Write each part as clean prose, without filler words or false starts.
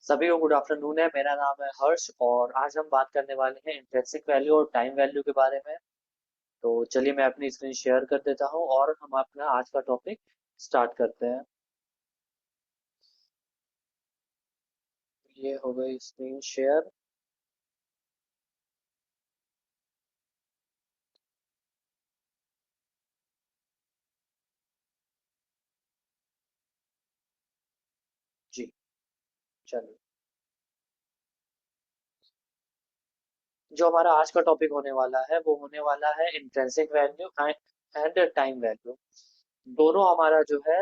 सभी को good afternoon है। मेरा नाम है हर्ष और आज हम बात करने वाले हैं इंट्रिंसिक वैल्यू और टाइम वैल्यू के बारे में। तो चलिए मैं अपनी स्क्रीन शेयर कर देता हूँ और हम अपना आज का टॉपिक स्टार्ट करते हैं। ये हो गई स्क्रीन शेयर। जी, चलिए। जो हमारा आज का टॉपिक होने वाला है वो होने वाला है intrinsic value and time value. दोनों हमारा जो है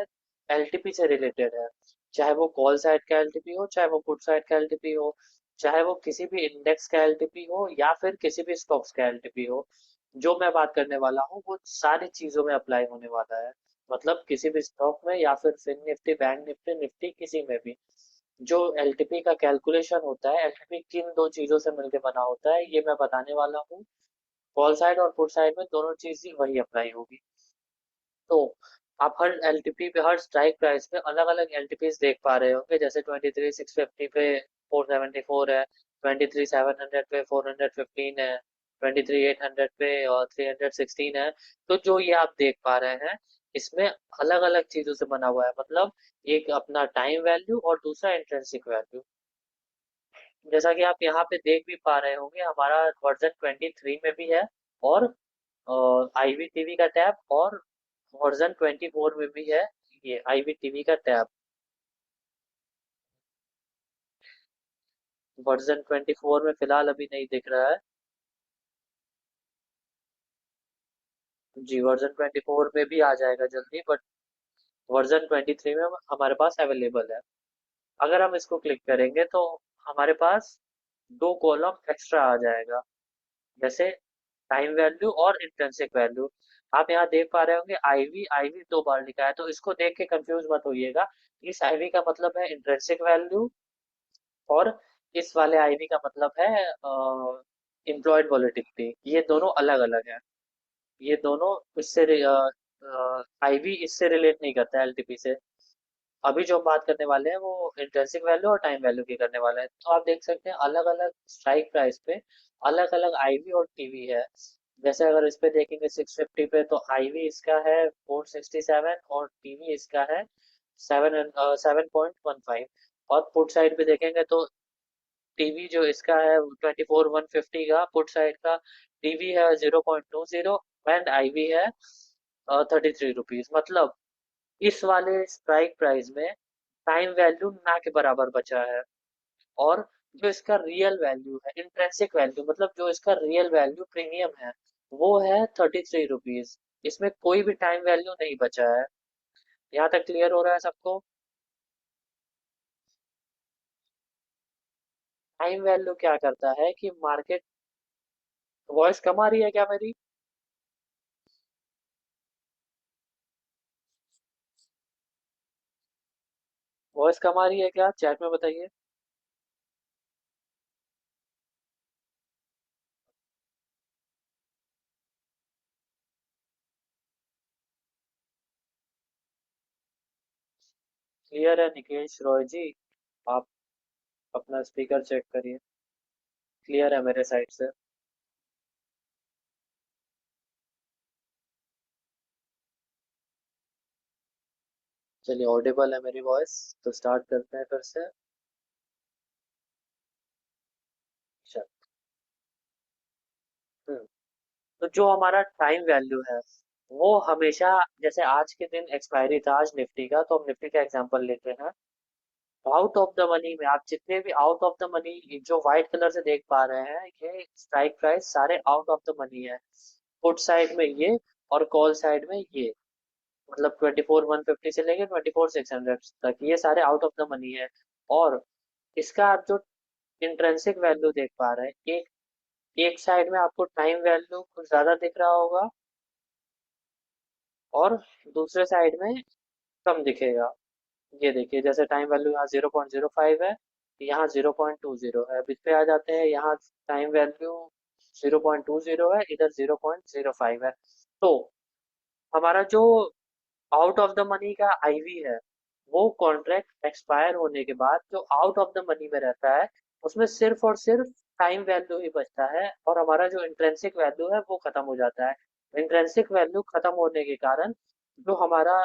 एलटीपी से रिलेटेड है। चाहे वो कॉल साइड का एलटीपी हो, चाहे वो पुट साइड का एलटीपी हो, चाहे वो किसी भी इंडेक्स का एलटीपी हो या फिर किसी भी स्टॉक्स का एलटीपी हो। जो मैं बात करने वाला हूँ वो सारी चीजों में अप्लाई होने वाला है। मतलब किसी भी स्टॉक में या फिर fin Nifty, bank Nifty, Nifty किसी में भी जो एलटीपी का कैलकुलेशन होता है, एलटीपी किन दो चीजों से मिलकर बना होता है ये मैं बताने वाला हूँ। कॉल साइड और पुट साइड में दोनों चीज ही वही अप्लाई होगी। तो आप हर एलटीपी पे, हर स्ट्राइक प्राइस पे अलग अलग एलटीपीज देख पा रहे होंगे। जैसे 23,650 पे 474 है, 23,700 पे 415 है, 23,800 पे और 316 है। तो जो ये आप देख पा रहे हैं इसमें अलग अलग चीजों से बना हुआ है। मतलब एक अपना टाइम वैल्यू और दूसरा इंट्रिंसिक वैल्यू। जैसा कि आप यहाँ पे देख भी पा रहे होंगे हमारा वर्जन 23 में भी है और आईवीटीवी का टैब, और वर्जन 24 में भी है ये आईवीटीवी का टैब। वर्जन 24 में फिलहाल अभी नहीं दिख रहा है। जी, वर्जन 24 में भी आ जाएगा जल्दी, बट वर्जन 23 में हमारे पास अवेलेबल है। अगर हम इसको क्लिक करेंगे तो हमारे पास दो कॉलम एक्स्ट्रा आ जाएगा। जैसे टाइम वैल्यू और इंट्रिंसिक वैल्यू। आप यहाँ देख पा रहे होंगे आईवी आईवी दो बार लिखा है, तो इसको देख के कंफ्यूज मत होइएगा। इस आईवी का मतलब है इंट्रिंसिक वैल्यू और इस वाले आईवी का मतलब है इम्प्लॉयड वॉलेटिलिटी। ये दोनों अलग अलग है। ये दोनों इससे आईवी इससे रिलेट नहीं करता है एलटीपी से। अभी जो हम बात करने वाले हैं वो इंट्रिंसिक वैल्यू और टाइम वैल्यू की करने वाले हैं। तो आप देख सकते हैं अलग अलग स्ट्राइक प्राइस पे अलग अलग आईवी और टीवी है। जैसे अगर इस पे देखेंगे 650 पे तो आईवी इसका है 467 और टीवी इसका है 7.15। और पुट साइड पे देखेंगे तो टीवी जो इसका है 24,150 का पुट साइड का टीवी है 0.20 एंड आईवी है 33 रुपीज। मतलब इस वाले स्ट्राइक प्राइस में टाइम वैल्यू ना के बराबर बचा है। और जो इसका रियल वैल्यू है इंट्रिंसिक वैल्यू, मतलब जो इसका रियल वैल्यू प्रीमियम है वो है 33 रुपीज। इसमें कोई भी टाइम वैल्यू नहीं बचा है। यहाँ तक क्लियर हो रहा है सबको? टाइम वैल्यू क्या करता है कि मार्केट, वॉइस कम आ रही है क्या मेरी? वॉइस कम आ रही है क्या, चैट में बताइए। क्लियर है निकेश रॉय जी? आप अपना स्पीकर चेक करिए। क्लियर है मेरे साइड से। चलिए, ऑडिबल है मेरी वॉइस। तो स्टार्ट करते हैं फिर से। चल। हम्म। तो जो हमारा टाइम वैल्यू है वो हमेशा, जैसे आज के दिन एक्सपायरी था आज निफ्टी का, तो हम निफ्टी का एग्जांपल लेते हैं। आउट ऑफ द मनी में आप जितने भी आउट ऑफ द मनी जो व्हाइट कलर से देख पा रहे हैं ये स्ट्राइक प्राइस सारे आउट ऑफ द मनी है। पुट साइड में ये और कॉल साइड में ये, मतलब 24,150 से लेके 24,600 तक ये सारे आउट ऑफ द मनी है। और इसका आप जो इंट्रिंसिक वैल्यू देख पा रहे हैं, एक एक साइड में आपको टाइम वैल्यू कुछ ज्यादा दिख रहा होगा और दूसरे साइड में कम दिखेगा। ये देखिए, जैसे टाइम वैल्यू यहाँ 0.05 है, यहाँ 0.20 है। अब इस पे आ जाते हैं, यहाँ टाइम वैल्यू 0.20 है, इधर 0.05 है। तो हमारा जो आउट ऑफ द मनी का आईवी है वो कॉन्ट्रैक्ट एक्सपायर होने के बाद जो आउट ऑफ द मनी में रहता है, उसमें सिर्फ और सिर्फ टाइम वैल्यू ही बचता है, और हमारा जो इंट्रिंसिक वैल्यू है वो खत्म हो जाता है। इंट्रिंसिक वैल्यू खत्म होने के कारण जो हमारा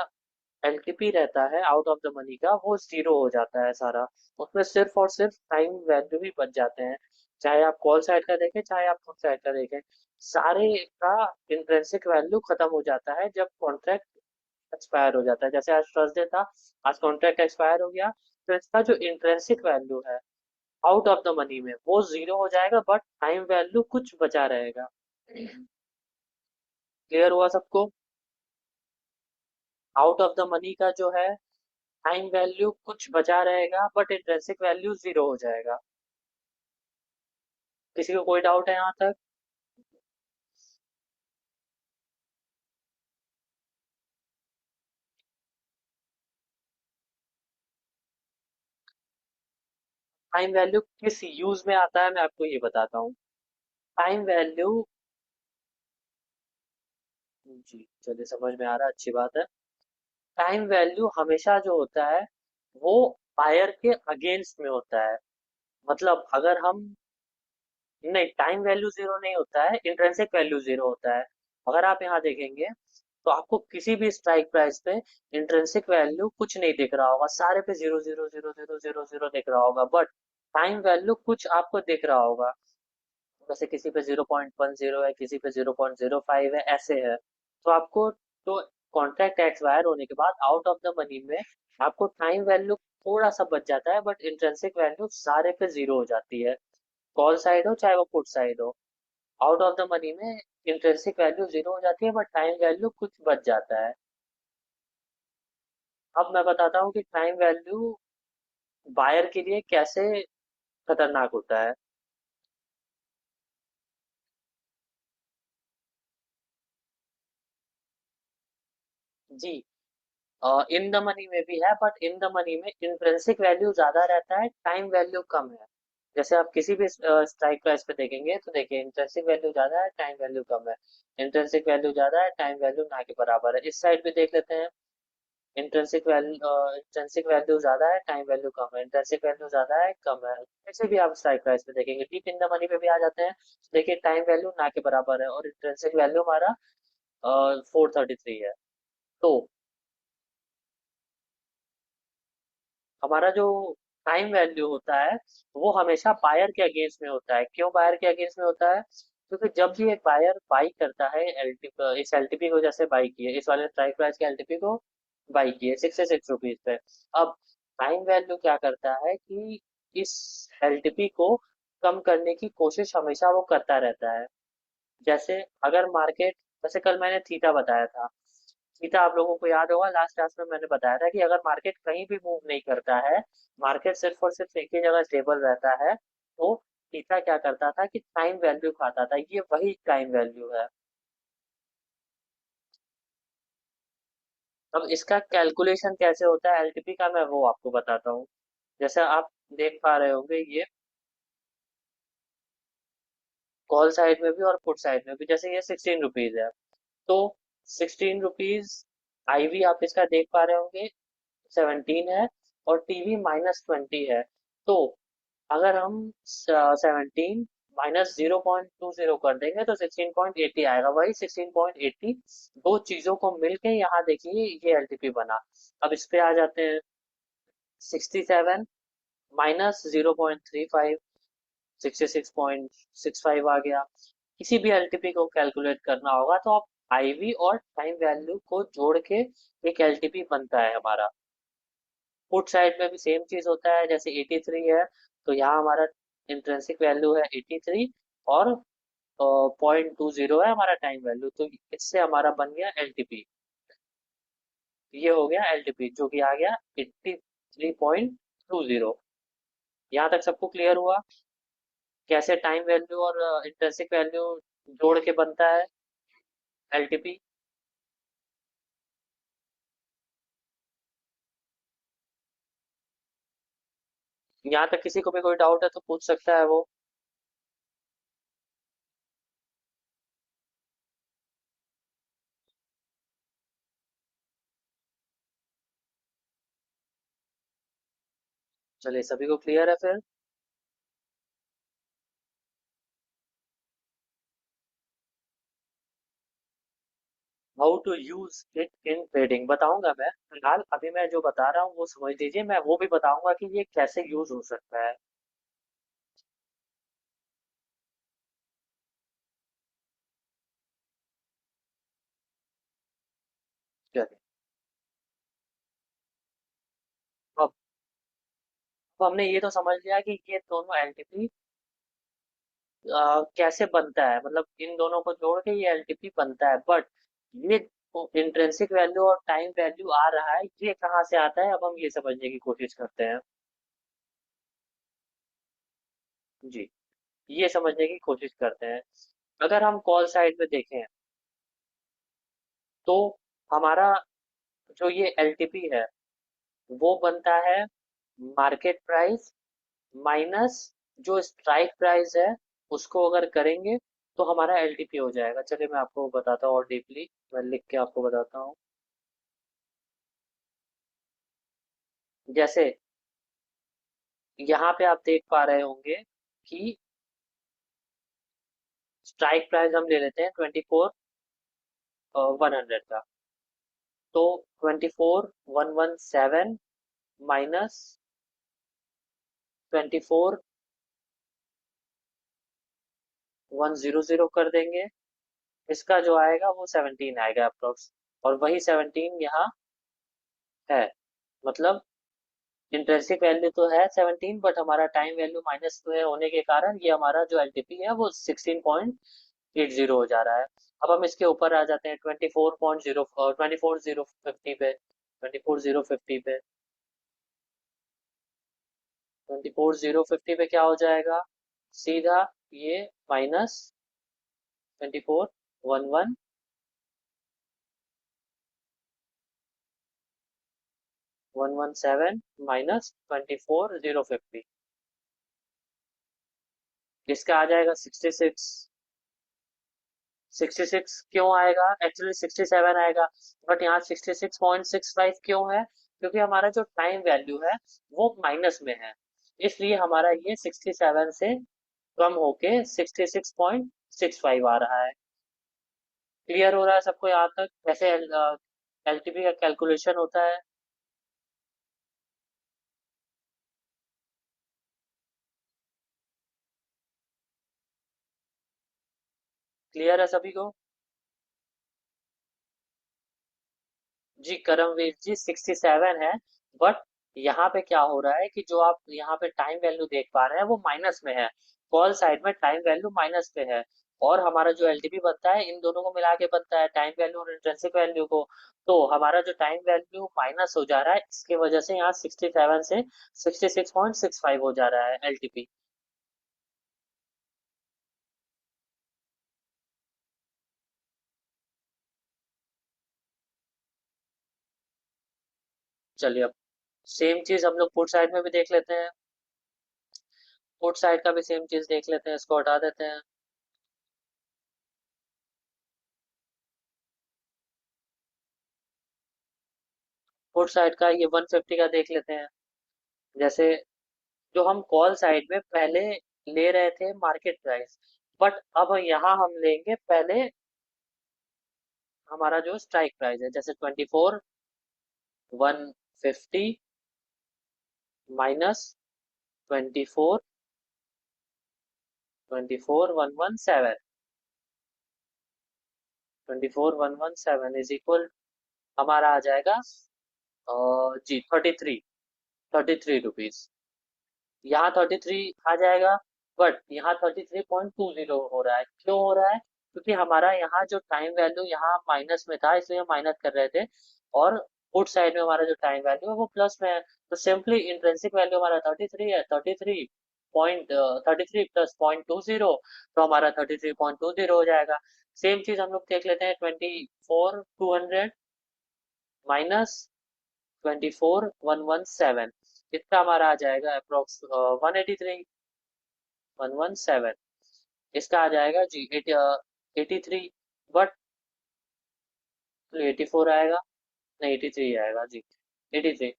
एलटीपी रहता है आउट ऑफ द मनी का, वो जीरो हो जाता है सारा। उसमें सिर्फ और सिर्फ टाइम वैल्यू ही बच जाते हैं, चाहे आप कॉल साइड का देखें चाहे आप पुट साइड का देखें। सारे का इंट्रिंसिक वैल्यू खत्म हो जाता है जब कॉन्ट्रैक्ट एक्सपायर हो जाता है। जैसे आज थर्सडे था, आज कॉन्ट्रैक्ट एक्सपायर हो गया, तो इसका जो इंट्रिंसिक वैल्यू है आउट ऑफ द मनी में वो जीरो हो जाएगा, बट टाइम वैल्यू कुछ बचा रहेगा। क्लियर हुआ सबको? आउट ऑफ द मनी का जो है टाइम वैल्यू कुछ बचा रहेगा, बट इंट्रिंसिक वैल्यू जीरो हो जाएगा। किसी को कोई डाउट है यहाँ तक? टाइम वैल्यू किस यूज में आता है मैं आपको ये बताता हूँ। टाइम वैल्यू, जी चलिए समझ में आ रहा है, अच्छी बात है। टाइम वैल्यू हमेशा जो होता है वो बायर के अगेंस्ट में होता है। मतलब अगर हम, नहीं, टाइम वैल्यू जीरो नहीं होता है, इंट्रिंसिक वैल्यू जीरो होता है। अगर आप यहाँ देखेंगे तो आपको किसी भी स्ट्राइक प्राइस पे इंट्रिंसिक वैल्यू कुछ नहीं दिख रहा होगा, सारे पे zero zero zero zero zero zero दिख रहा होगा, बट टाइम वैल्यू कुछ आपको दिख रहा होगा। जैसे किसी पे 0.10 है, किसी पे 0.05 है, ऐसे है। तो आपको, तो कॉन्ट्रैक्ट एक्सपायर होने के बाद आउट ऑफ द मनी में आपको टाइम वैल्यू थोड़ा सा बच जाता है, बट इंट्रिंसिक वैल्यू सारे पे जीरो हो जाती है। कॉल साइड हो चाहे वो पुट साइड हो, आउट ऑफ द मनी में इंट्रिंसिक वैल्यू जीरो हो जाती है, बट टाइम वैल्यू कुछ बच जाता है। अब मैं बताता हूँ कि टाइम वैल्यू बायर के लिए कैसे खतरनाक होता है। जी, इन द मनी में भी है, बट इन द मनी में इंट्रिंसिक वैल्यू ज्यादा रहता है, टाइम वैल्यू कम है। जैसे आप किसी भी स्ट्राइक प्राइस पे देखेंगे तो देखिए इंट्रिंसिक वैल्यू ज्यादा है, टाइम वैल्यू कम है। इंट्रिंसिक वैल्यू ज्यादा है, टाइम वैल्यू ना के बराबर है। इस साइड भी देख लेते हैं। इंट्रिंसिक वैल्यू ज्यादा है, टाइम वैल्यू कम है। इंट्रिंसिक वैल्यू ज्यादा है, कम है। ऐसे भी आप स्ट्राइक प्राइस पे देखेंगे, डीप इन द मनी पे भी आ जाते हैं। देखिए टाइम वैल्यू ना के बराबर है और इंट्रिंसिक वैल्यू हमारा 433 है। तो हमारा जो टाइम वैल्यू होता है वो हमेशा बायर के अगेंस्ट में होता है। क्यों बायर के अगेंस्ट में होता है? क्योंकि जब भी एक बायर बाई करता है एलटी, इस एलटीपी को जैसे बाई किए, इस वाले स्ट्राइक प्राइस के एलटीपी को बाई किए 66 रुपीज पे। अब टाइम वैल्यू क्या करता है कि इस एलटीपी को कम करने की कोशिश हमेशा वो करता रहता है। जैसे अगर मार्केट, जैसे कल मैंने थीटा बताया था, थीटा आप लोगों को याद होगा, लास्ट क्लास में मैंने बताया था कि अगर मार्केट कहीं भी मूव नहीं करता है, मार्केट सिर्फ और सिर्फ एक ही जगह स्टेबल रहता है, तो थीटा क्या करता था कि टाइम वैल्यू खाता था। ये वही टाइम वैल्यू है। अब इसका कैलकुलेशन कैसे होता है एलटीपी का, मैं वो आपको बताता हूँ। जैसे आप देख पा रहे होंगे, ये कॉल साइड में भी और पुट साइड में भी, जैसे ये 16 रुपीज है, तो 16 रुपीज आईवी आप इसका देख पा रहे होंगे 17 है, और टीवी -20 है। तो अगर हम 17 -0.20 कर देंगे तो 16.80 आएगा, वही 16.80। दो चीजों को मिलके यहाँ देखिए ये एलटीपी बना। अब इस पे आ जाते हैं। 67 -0.35, 66.65 आ गया। किसी भी एलटीपी को कैलकुलेट करना होगा तो आप आईवी और टाइम वैल्यू को जोड़ के एक एलटीपी बनता है हमारा। पुट साइड में भी सेम चीज होता है, जैसे 83 है, तो यहाँ हमारा इंट्रिंसिक वैल्यू है 83, और 0.20 है हमारा टाइम वैल्यू, तो इससे हमारा बन गया एलटीपी। ये हो गया एलटीपी जो कि आ गया 83.20। यहाँ तक सबको क्लियर हुआ कैसे टाइम वैल्यू और इंट्रिंसिक वैल्यू जोड़ के बनता है एलटीपी? यहाँ तक किसी को भी कोई डाउट है तो पूछ सकता है वो। चलिए, सभी को क्लियर है फिर। How to use it in trading बताऊंगा मैं। फिलहाल अभी मैं जो बता रहा हूँ वो समझ लीजिए, मैं वो भी बताऊंगा कि ये कैसे यूज हो सकता है। चलिए, अब अब हमने ये तो समझ लिया कि ये दोनों एलटीपी कैसे बनता है, मतलब इन दोनों को जोड़ के ये एलटीपी बनता है। बट ये इंट्रिंसिक वैल्यू और टाइम वैल्यू आ रहा है, ये कहाँ से आता है, अब हम ये समझने की कोशिश करते हैं। जी, ये समझने की कोशिश करते हैं। अगर हम कॉल साइड में देखें तो हमारा जो ये एलटीपी है वो बनता है मार्केट प्राइस माइनस जो स्ट्राइक प्राइस है, उसको अगर करेंगे तो हमारा एलटीपी हो जाएगा। चलिए मैं आपको बताता हूँ और डीपली, मैं लिख के आपको बताता हूँ। जैसे यहाँ पे आप देख पा रहे होंगे कि स्ट्राइक प्राइस हम ले लेते हैं 24,100 का। तो 24,117 माइनस 24,100 कर देंगे। इसका जो आएगा वो 17 आएगा अप्रोक्स। और वही 17 यहाँ है, मतलब इंट्रिंसिक वैल्यू तो है 17, बट हमारा टाइम वैल्यू माइनस में होने के कारण ये हमारा जो एलटीपी है वो 16.80 हो जा रहा है। अब हम इसके ऊपर आ जाते हैं 24.0 पे, 24,050 पे। 24,050 पे क्या हो जाएगा, सीधा ये माइनस 24,117 माइनस 24,050, इसका आ जाएगा 66। 66 क्यों आएगा, एक्चुअली 67 आएगा, बट यहाँ 66.65 क्यों है, क्योंकि हमारा जो टाइम वैल्यू है वो माइनस में है, इसलिए हमारा ये 67 से कम होके 66.65 आ रहा है। क्लियर हो रहा है सबको यहाँ तक कैसे एलटीपी का कैलकुलेशन होता है। क्लियर है सभी को। जी करमवीर जी 67 है, बट यहाँ पे क्या हो रहा है कि जो आप यहाँ पे टाइम वैल्यू देख पा रहे हैं वो माइनस में है। कॉल साइड में टाइम वैल्यू माइनस पे है, और हमारा जो एलटीपी बनता है इन दोनों को मिला के बनता है, टाइम वैल्यू और इंट्रिंसिक वैल्यू को। तो हमारा जो टाइम वैल्यू माइनस हो जा रहा है, इसकी वजह से यहाँ 67 से 66.65 हो जा रहा है एलटीपी। चलिए, अब सेम चीज हम लोग पुट साइड में भी देख लेते हैं। पुट साइड का भी सेम चीज देख लेते हैं, इसको हटा देते हैं। पुट साइड का ये 150 का देख लेते हैं। जैसे जो हम कॉल साइड में पहले ले रहे थे मार्केट प्राइस, बट अब यहाँ हम लेंगे पहले हमारा जो स्ट्राइक प्राइस है, जैसे 24,150 माइनस 24,117, 24,117 इज इक्वल हमारा आ जाएगा जी 33 रुपीज। यहाँ 33 आ जाएगा, बट यहाँ 33.20 हो रहा है, क्यों हो रहा है, क्योंकि हमारा यहाँ जो टाइम वैल्यू यहाँ माइनस में था, इसलिए हम माइनस कर रहे थे, और पुट साइड में हमारा जो टाइम वैल्यू है वो प्लस में है। तो सिंपली इंट्रिंसिक वैल्यू हमारा 33 है, 33 प्लस 0.20, तो हमारा 33.20 हो जाएगा। सेम चीज हम लोग देख लेते हैं 24,200 माइनस 24,117, कितना हमारा आ जाएगा अप्रोक्स 183,117, इसका आ जाएगा जी 83। बट 84 आएगा, नहीं 83 आएगा जी, 83।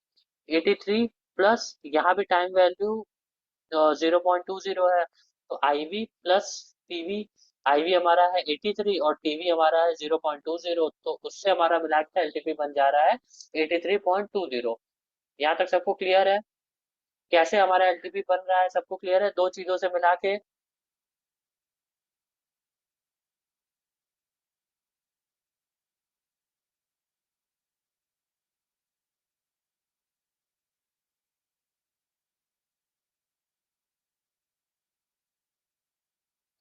83 प्लस यहाँ भी टाइम वैल्यू 0.20 है, तो IV प्लस PV। IV हमारा है 83 और TV हमारा है 0.20, तो उससे हमारा मिला के LTP बन जा रहा है 83.20। यहाँ तक सबको क्लियर है? कैसे हमारा LTP बन रहा है सबको क्लियर है दो चीजों से मिला के?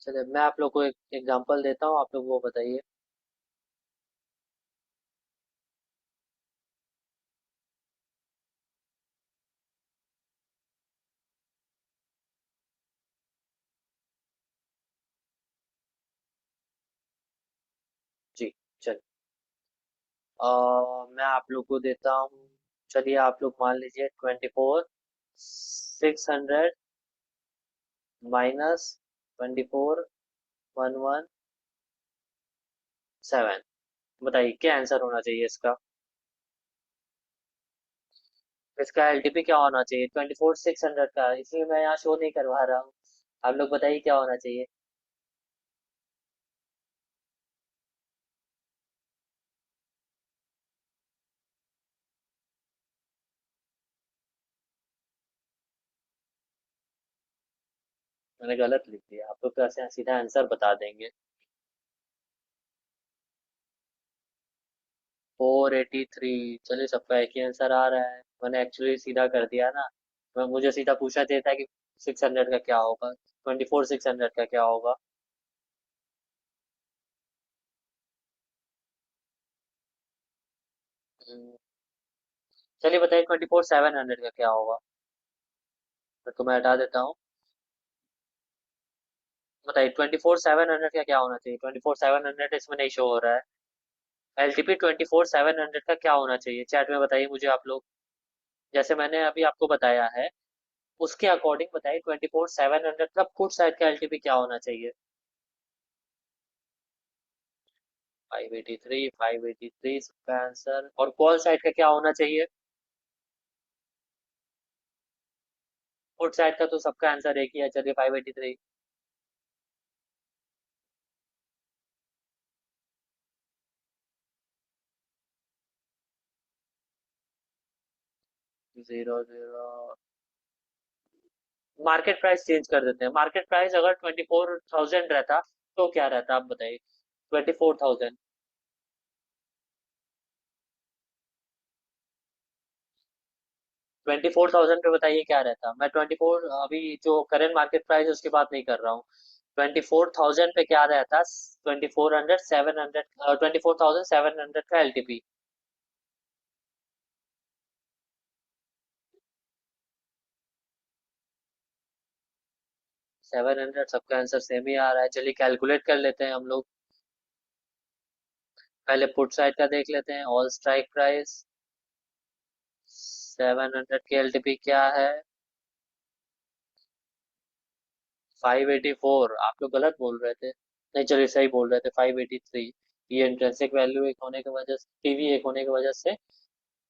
चलिए मैं आप लोग को एक एग्जांपल देता हूँ, आप लोग वो बताइए। जी। चलिए मैं आप लोग को देता हूँ। चलिए आप लोग मान लीजिए 24,600 माइनस 24,117। बताइए क्या आंसर होना चाहिए इसका? इसका LTP क्या होना चाहिए 24,600 का, इसलिए मैं यहाँ शो नहीं करवा रहा हूँ। आप लोग बताइए क्या होना चाहिए। मैंने गलत लिख दिया, आप लोग तो ऐसे सीधा आंसर बता देंगे। 483। चलिए सबका एक ही आंसर आ रहा है, मैंने एक्चुअली सीधा कर दिया ना। मैं मुझे सीधा पूछा देता कि 600 का क्या होगा, 24,600 का क्या होगा। हम्म, चलिए बताइए 24,700 का क्या होगा। तो मैं हटा देता हूँ। बताइए 24,700 का क्या होना चाहिए, 24,700 इसमें नहीं शो हो रहा है। LTP 24,700 का क्या होना चाहिए चैट में बताइए मुझे आप लोग। जैसे मैंने अभी आपको बताया है उसके अकॉर्डिंग बताइए 24,700 का पुट साइड का LTP क्या होना चाहिए। 583, 583 इसका आंसर, और कॉल साइड का क्या होना चाहिए? पुट साइड का तो सबका आंसर एक ही है, चलिए 583। 00। मार्केट प्राइस चेंज कर देते हैं, मार्केट प्राइस अगर 24,000 रहता तो क्या रहता आप बताइए। 24,000। 24,000 पे बताइए क्या रहता। मैं 24 अभी जो करंट मार्केट प्राइस है उसकी बात नहीं कर रहा हूँ। 24,000 पे क्या रहता? 24,700 का LTP। 700 सबका आंसर सेम ही आ रहा है, चलिए कैलकुलेट कर लेते हैं हम लोग। पहले पुट साइड का देख लेते हैं, ऑल स्ट्राइक प्राइस 700 की LTP क्या है? 584। आप लोग गलत बोल रहे थे, नहीं चलिए सही बोल रहे थे 583। ये इंट्रिंसिक वैल्यू एक होने की वजह से, टीवी एक होने की वजह से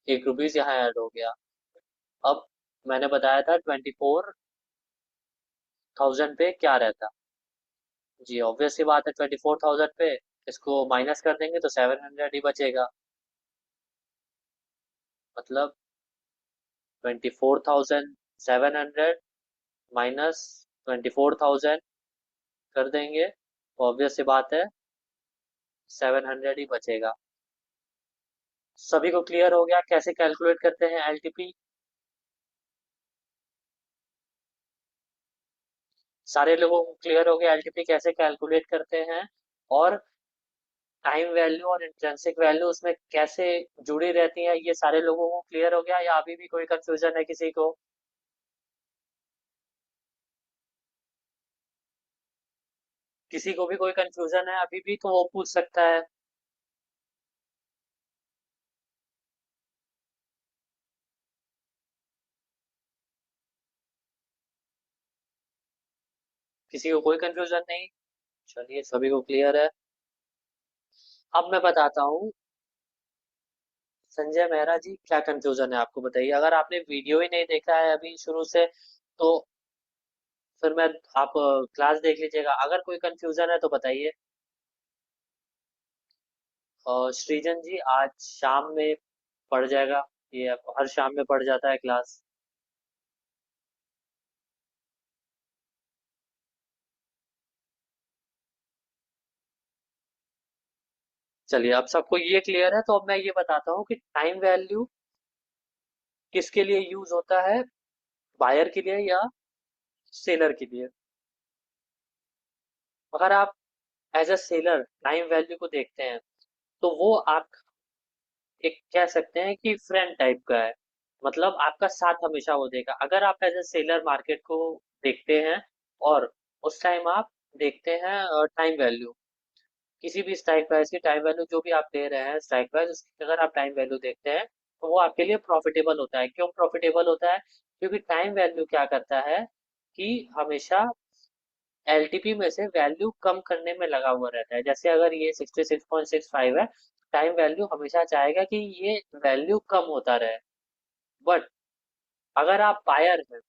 ₹1 यहाँ ऐड हो गया। अब मैंने बताया था 24,000 पे क्या रहता। जी ऑब्वियस सी बात है 24,000 पे इसको माइनस कर देंगे तो 700 ही बचेगा। मतलब 24,700 माइनस 24,000 कर देंगे तो ऑब्वियस सी बात है 700 ही बचेगा। सभी को क्लियर हो गया कैसे कैलकुलेट करते हैं LTP? सारे लोगों को क्लियर हो गया LTP कैसे कैलकुलेट करते हैं, और टाइम वैल्यू और इंट्रिंसिक वैल्यू उसमें कैसे जुड़ी रहती है, ये सारे लोगों को क्लियर हो गया या अभी भी कोई कंफ्यूजन है किसी को? किसी को भी कोई कंफ्यूजन है अभी भी तो वो पूछ सकता है। किसी को कोई कंफ्यूजन नहीं? चलिए सभी को क्लियर है। अब मैं बताता हूँ। संजय मेहरा जी, क्या कंफ्यूजन है आपको बताइए। अगर आपने वीडियो ही नहीं देखा है अभी शुरू से, तो फिर मैं आप क्लास देख लीजिएगा। अगर कोई कंफ्यूजन है तो बताइए। सृजन जी, आज शाम में पढ़ जाएगा। ये हर शाम में पढ़ जाता है क्लास। चलिए, अब सबको ये क्लियर है, तो अब मैं ये बताता हूँ कि टाइम वैल्यू किसके लिए यूज होता है, बायर के लिए या सेलर के लिए। अगर आप as a seller time value को देखते हैं, तो वो आप एक कह सकते हैं कि फ्रेंड टाइप का है। मतलब आपका साथ हमेशा वो देगा। अगर आप एज ए सेलर मार्केट को देखते हैं, और उस टाइम आप देखते हैं टाइम वैल्यू, किसी भी स्ट्राइक प्राइस की टाइम वैल्यू जो भी आप दे रहे हैं स्ट्राइक प्राइस, उसकी अगर आप टाइम वैल्यू देखते हैं, तो वो आपके लिए प्रॉफिटेबल होता है। क्यों प्रॉफिटेबल होता है? क्योंकि टाइम वैल्यू क्या करता है कि हमेशा एलटीपी में से वैल्यू कम करने में लगा हुआ रहता है। जैसे अगर ये 66.65 है, टाइम वैल्यू हमेशा चाहेगा कि ये वैल्यू कम होता रहे। बट अगर आप बायर हैं,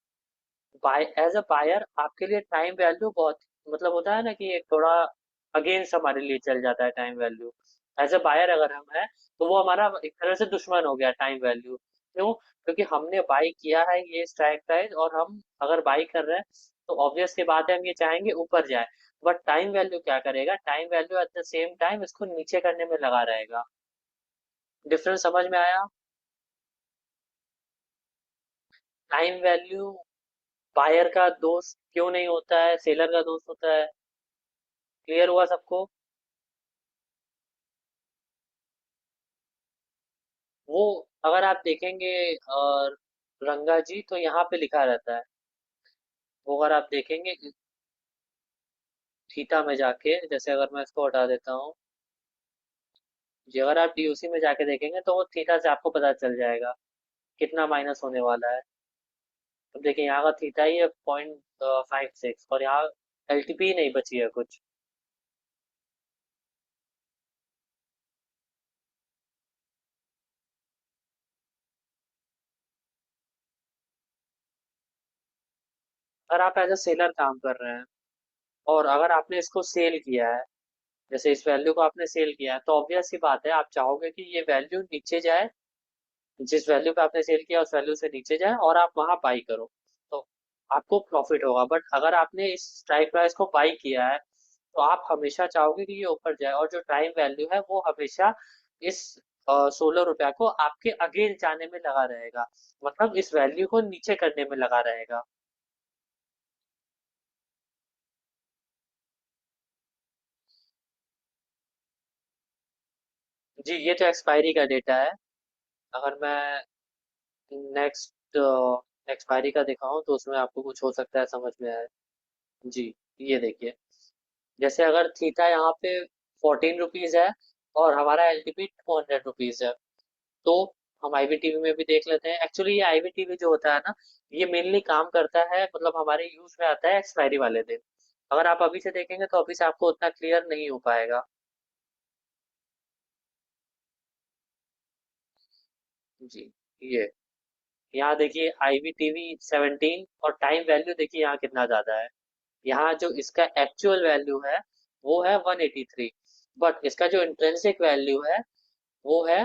बाय एज अ बायर आपके लिए टाइम वैल्यू बहुत, मतलब होता है ना कि एक थोड़ा अगेंस्ट हमारे लिए चल जाता है time value. As a buyer अगर हम हैं, तो वो हमारा एक तरह से दुश्मन हो गया टाइम वैल्यू। क्यों? क्योंकि हमने बाई किया है ये स्ट्राइक प्राइस, और हम अगर बाई कर रहे हैं, तो ऑब्वियस सी बात है हम ये चाहेंगे ऊपर जाए। बट टाइम वैल्यू क्या करेगा? Time value at the same time इसको नीचे करने में लगा रहेगा। डिफरेंस समझ में आया? टाइम वैल्यू बायर का दोस्त क्यों नहीं होता है, सेलर का दोस्त होता है। क्लियर हुआ सबको? वो अगर आप देखेंगे रंगा जी, तो यहाँ पे लिखा रहता है। वो अगर आप देखेंगे थीटा में जाके, जैसे अगर मैं इसको हटा देता हूँ जी, अगर आप डीओसी में जाके देखेंगे, तो वो थीटा से आपको पता चल जाएगा कितना माइनस होने वाला है। अब देखिए, यहाँ का थीटा ही है 0.56, और यहाँ एलटीपी नहीं बची है कुछ। अगर आप एज अ सेलर काम कर रहे हैं, और अगर आपने इसको सेल किया है, जैसे इस वैल्यू को आपने सेल किया है, तो ऑब्वियस सी बात है आप चाहोगे कि ये वैल्यू नीचे जाए। जिस वैल्यू पे आपने सेल किया उस वैल्यू से नीचे जाए, और आप वहां बाई करो, तो आपको प्रॉफिट होगा। बट अगर आपने इस स्ट्राइक प्राइस को बाई किया है, तो आप हमेशा चाहोगे कि ये ऊपर जाए, और जो टाइम वैल्यू है वो हमेशा इस 16 रुपया को आपके अगेंस्ट जाने में लगा रहेगा। मतलब इस वैल्यू को नीचे करने में लगा रहेगा। जी, ये तो एक्सपायरी का डेटा है। अगर मैं नेक्स्ट एक्सपायरी का दिखाऊं, तो उसमें आपको कुछ हो सकता है समझ में आए। जी, ये देखिए, जैसे अगर थीटा यहाँ पे 14 रुपीज है, और हमारा एलटीपी 200 रुपीज है, तो हम आईवीटीवी में भी देख लेते हैं। एक्चुअली ये आईवीटीवी जो होता है ना, ये मेनली काम करता है, मतलब हमारे यूज में आता है एक्सपायरी वाले दिन। अगर आप अभी से देखेंगे, तो अभी से आपको उतना क्लियर नहीं हो पाएगा। जी, ये यहाँ देखिए आईवीटीवी 17, और टाइम वैल्यू देखिए यहाँ कितना ज्यादा है। यहाँ जो इसका एक्चुअल वैल्यू है वो है 183, बट इसका जो इंट्रिंसिक वैल्यू है वो है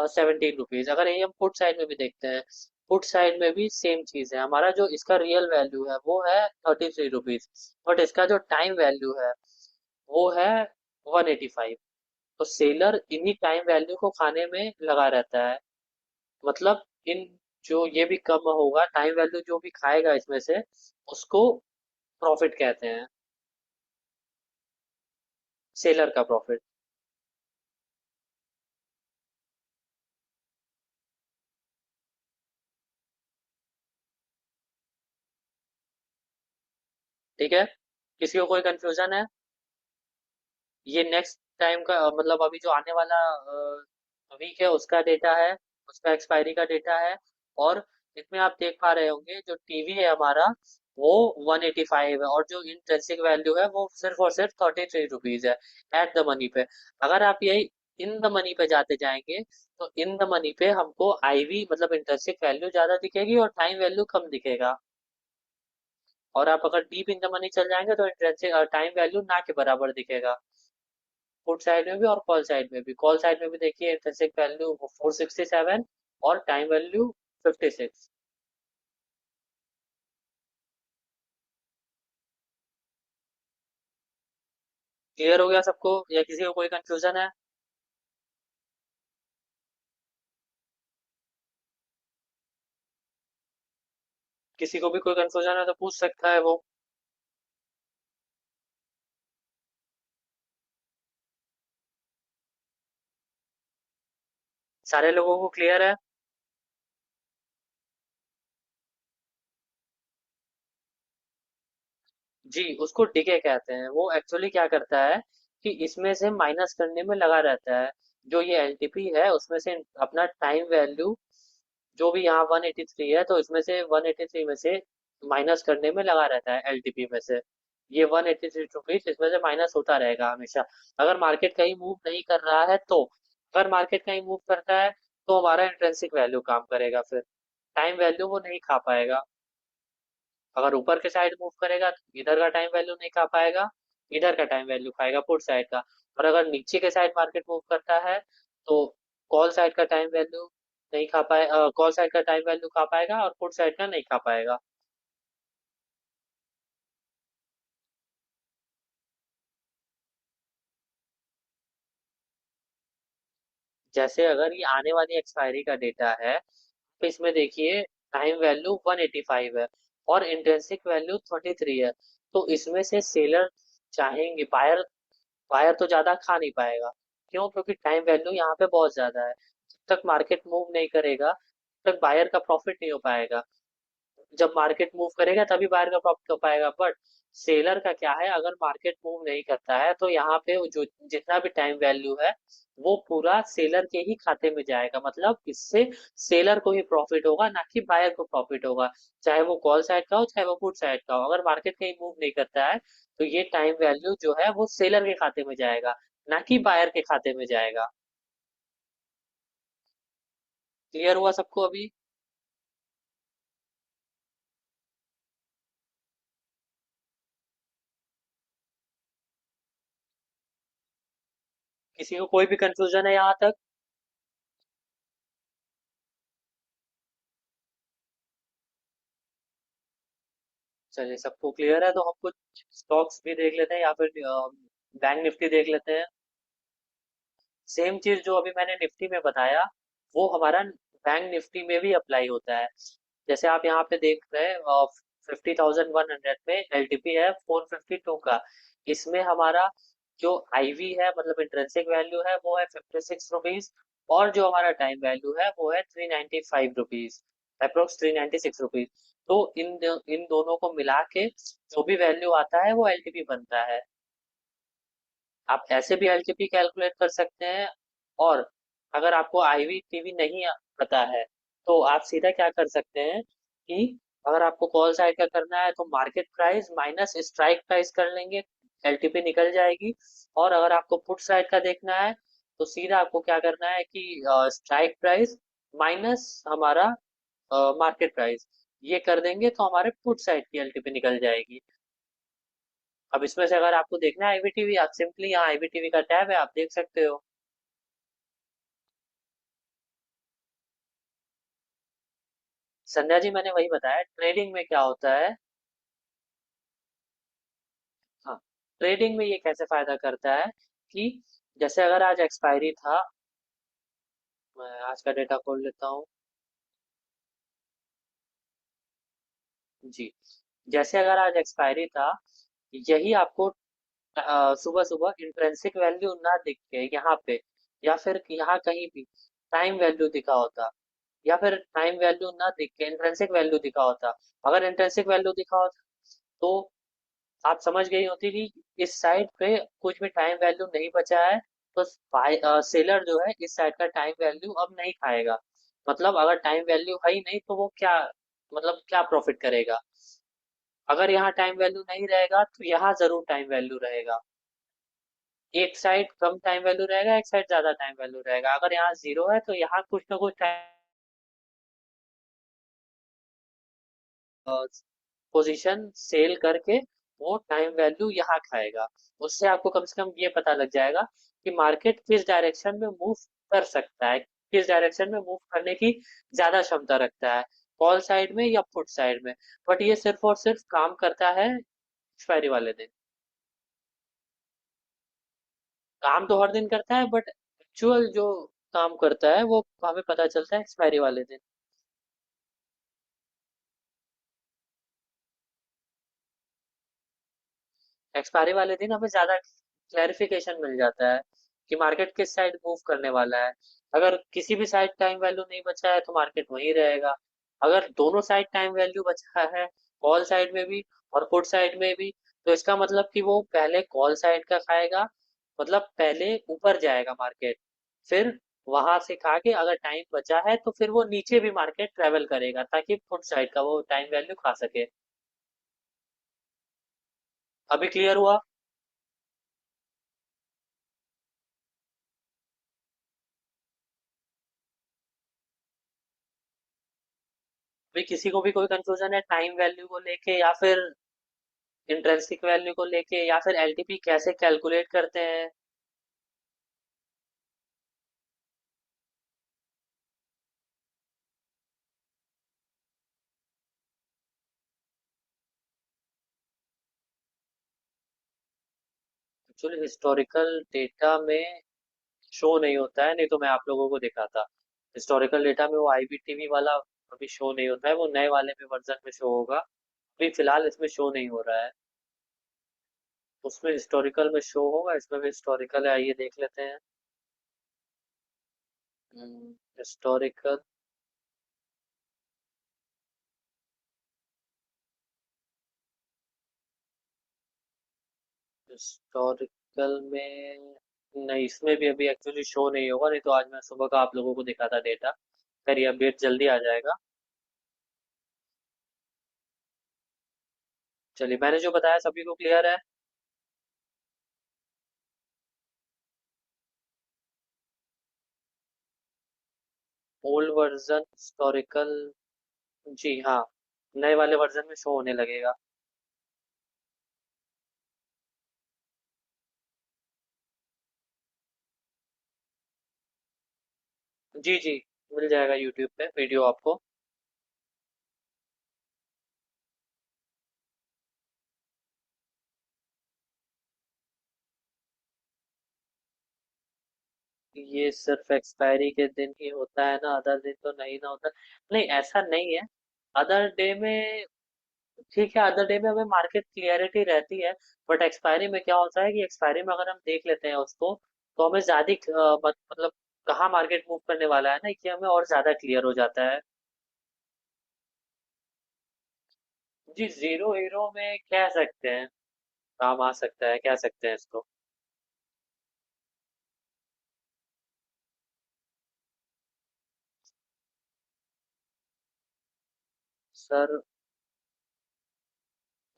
17 रुपीज। अगर यही हम पुट साइड में भी देखते हैं, पुट साइड में भी सेम चीज है। हमारा जो इसका रियल वैल्यू है वो है 33 रुपीज, बट इसका जो टाइम वैल्यू है वो है 185। तो सेलर इन्हीं टाइम वैल्यू को खाने में लगा रहता है। मतलब इन जो ये भी कम होगा, टाइम वैल्यू जो भी खाएगा इसमें से, उसको प्रॉफिट कहते हैं, सेलर का प्रॉफिट। ठीक है, किसी को कोई कंफ्यूजन है? ये नेक्स्ट टाइम का मतलब अभी जो आने वाला वीक है उसका डेटा है, उसका एक्सपायरी का डेटा है। और इसमें आप देख पा रहे होंगे जो टीवी है हमारा, वो 185 है, और जो इंट्रिंसिक वैल्यू है वो सिर्फ और सिर्फ 33 रुपीज है एट द मनी पे। अगर आप यही इन द मनी पे जाते जाएंगे तो इन द मनी पे हमको आईवी मतलब इंटरेंसिक वैल्यू ज्यादा दिखेगी और टाइम वैल्यू कम दिखेगा। और आप अगर डीप इन द मनी चल जाएंगे तो इंटरेंसिक टाइम वैल्यू ना के बराबर दिखेगा। पुट साइड में भी और कॉल साइड में भी। कॉल साइड में भी देखिए इंटरेंसिक वैल्यू 467 और टाइम वैल्यू 56। क्लियर हो गया सबको या किसी को कोई कंफ्यूजन है? किसी को भी कोई कंफ्यूजन है तो पूछ सकता है वो। सारे लोगों को क्लियर है? जी, उसको डीके कहते हैं। वो एक्चुअली क्या करता है कि इसमें से माइनस करने में लगा रहता है। जो ये एलटीपी है उसमें से अपना टाइम वैल्यू जो भी यहाँ 183 है तो इसमें से 183 में से माइनस करने में लगा रहता है एलटीपी में से। ये 183 रुपीज इसमें से माइनस होता रहेगा हमेशा। अगर मार्केट कहीं मूव नहीं कर रहा है तो। अगर मार्केट कहीं मूव करता है तो हमारा इंट्रिंसिक वैल्यू काम करेगा फिर। टाइम वैल्यू वो नहीं खा पाएगा। अगर ऊपर के साइड मूव करेगा तो इधर का टाइम वैल्यू नहीं खा पाएगा। इधर का टाइम वैल्यू खाएगा पुट साइड का। और अगर नीचे के साइड मार्केट मूव करता है तो कॉल साइड का टाइम वैल्यू नहीं खा पाए कॉल साइड का टाइम वैल्यू खा पाएगा और पुट साइड का नहीं खा पाएगा। जैसे अगर ये आने वाली एक्सपायरी का डेटा है तो इसमें देखिए टाइम वैल्यू 185 है और इंट्रिंसिक वैल्यू 23 है। तो इसमें से सेलर चाहेंगे बायर बायर तो ज्यादा खा नहीं पाएगा। क्यों? क्योंकि टाइम वैल्यू यहाँ पे बहुत ज्यादा है। जब तक मार्केट मूव नहीं करेगा तब तक बायर का प्रॉफिट नहीं हो पाएगा। जब मार्केट मूव करेगा तभी बायर का प्रॉफिट हो पाएगा। बट सेलर का क्या है, अगर मार्केट मूव नहीं करता है तो यहाँ पे वो जो जितना भी टाइम वैल्यू है वो पूरा सेलर के ही खाते में जाएगा। मतलब इससे सेलर को ही प्रॉफिट होगा ना कि बायर को प्रॉफिट होगा। चाहे वो कॉल साइड का हो चाहे वो पुट साइड का हो, अगर मार्केट कहीं मूव नहीं करता है तो ये टाइम वैल्यू जो है वो सेलर के खाते में जाएगा ना कि बायर के खाते में जाएगा। क्लियर हुआ सबको अभी? किसी को कोई भी कंफ्यूजन है यहाँ तक? चलिए सबको क्लियर है तो हम कुछ स्टॉक्स भी देख लेते हैं या फिर बैंक निफ्टी देख लेते हैं। सेम चीज जो अभी मैंने निफ्टी में बताया वो हमारा बैंक निफ्टी में भी अप्लाई होता है। जैसे आप यहाँ पे देख रहे हैं 50,100 में एलटीपी है 452 का। इसमें हमारा जो आईवी है मतलब इंट्रिंसिक वैल्यू है वो है 56 रुपीज। और जो हमारा टाइम वैल्यू है वो है 395 रुपीज। Approx 396 rupees. तो इन दोनों को मिला के जो भी वैल्यू आता है वो एलटीपी बनता है। आप ऐसे भी एलटीपी कैलकुलेट कर सकते हैं। और अगर आपको आईवी टीवी नहीं पता है तो आप सीधा क्या कर सकते हैं कि अगर आपको कॉल साइड का करना है तो market price minus strike price कर लेंगे। एलटीपी निकल जाएगी। और अगर आपको पुट साइड का देखना है तो सीधा आपको क्या करना है कि स्ट्राइक प्राइस माइनस हमारा मार्केट प्राइस ये कर देंगे तो हमारे पुट साइड की एलटीपी निकल जाएगी। अब इसमें से अगर आपको देखना है आईबीटीवी आप सिंपली यहाँ आईबीटीवी का टैब है आप देख सकते हो। संध्या जी मैंने वही बताया ट्रेडिंग में क्या होता है। हाँ, ट्रेडिंग में ये कैसे फायदा करता है कि जैसे अगर आज एक्सपायरी था। मैं आज का डेटा खोल लेता हूँ। जी, जैसे अगर आज एक्सपायरी था यही आपको सुबह सुबह इंट्रेंसिक वैल्यू ना दिख के यहाँ पे या फिर यहाँ कहीं भी टाइम वैल्यू दिखा होता। या फिर टाइम वैल्यू ना दिख के इंट्रेंसिक वैल्यू दिखा होता। अगर इंट्रेंसिक वैल्यू दिखा होता तो आप समझ गई होती कि इस साइड पे कुछ भी टाइम वैल्यू नहीं बचा है। तो सेलर जो है इस साइड का टाइम वैल्यू अब नहीं खाएगा। मतलब अगर टाइम वैल्यू है ही नहीं तो वो क्या मतलब क्या प्रॉफिट करेगा। अगर यहाँ टाइम वैल्यू नहीं रहेगा तो यहाँ जरूर टाइम वैल्यू रहेगा। एक साइड कम टाइम वैल्यू रहेगा, एक साइड ज्यादा टाइम वैल्यू रहेगा। अगर यहाँ जीरो है तो यहाँ कुछ ना कुछ पोजीशन सेल करके वो टाइम वैल्यू यहाँ खाएगा। उससे आपको कम से कम ये पता लग जाएगा कि मार्केट किस डायरेक्शन में मूव कर सकता है, किस डायरेक्शन में मूव करने की ज्यादा क्षमता रखता है, कॉल साइड में या पुट साइड में। बट ये सिर्फ और सिर्फ काम करता है एक्सपायरी वाले दिन। काम तो हर दिन करता है, बट एक्चुअल जो काम करता है वो हमें पता चलता है एक्सपायरी वाले दिन। एक्सपायरी वाले दिन हमें ज्यादा क्लैरिफिकेशन मिल जाता है कि मार्केट किस साइड मूव करने वाला है। अगर किसी भी साइड टाइम वैल्यू नहीं बचा है तो मार्केट वहीं रहेगा। अगर दोनों साइड टाइम वैल्यू बचा है, कॉल साइड में भी और पुट साइड में भी, तो इसका मतलब कि वो पहले कॉल साइड का खाएगा, मतलब पहले ऊपर जाएगा मार्केट, फिर वहां से खा के अगर टाइम बचा है तो फिर वो नीचे भी मार्केट ट्रेवल करेगा ताकि पुट साइड का वो टाइम वैल्यू खा सके। अभी क्लियर हुआ? भी किसी को भी कोई कंफ्यूजन है टाइम वैल्यू को लेके, या फिर इंट्रिंसिक वैल्यू को लेके, या फिर एलटीपी कैसे कैलकुलेट करते हैं? एक्चुअली हिस्टोरिकल डेटा में शो नहीं होता है, नहीं तो मैं आप लोगों को दिखाता। हिस्टोरिकल डेटा में वो आईबीटीवी वाला अभी शो नहीं होता है, वो नए वाले में वर्जन में शो होगा। अभी फिलहाल इसमें शो नहीं हो रहा है। उसमें हिस्टोरिकल में शो होगा, इसमें भी हिस्टोरिकल है, आइए देख लेते हैं। हिस्टोरिकल, हिस्टोरिकल में नहीं, इसमें भी अभी एक्चुअली शो नहीं होगा, नहीं तो आज मैं सुबह का आप लोगों को दिखाता डेटा। खैर ये अपडेट जल्दी आ जाएगा। चलिए, मैंने जो बताया सभी को क्लियर है? ओल्ड वर्जन हिस्टोरिकल, जी हाँ, नए वाले वर्जन में शो होने लगेगा। जी जी, मिल जाएगा यूट्यूब पे वीडियो आपको। ये सिर्फ एक्सपायरी के दिन ही होता है ना, अदर दिन तो नहीं ना होता? नहीं, ऐसा नहीं है। अदर डे में ठीक है, अदर डे में हमें मार्केट क्लियरिटी रहती है। बट एक्सपायरी में क्या होता है कि एक्सपायरी में अगर हम देख लेते हैं उसको, तो हमें ज्यादा मतलब कहाँ मार्केट मूव करने वाला है ना, कि हमें और ज्यादा क्लियर हो जाता है। जी, जीरो हीरो में कह सकते हैं, काम आ सकता है, कह सकते हैं इसको। सर,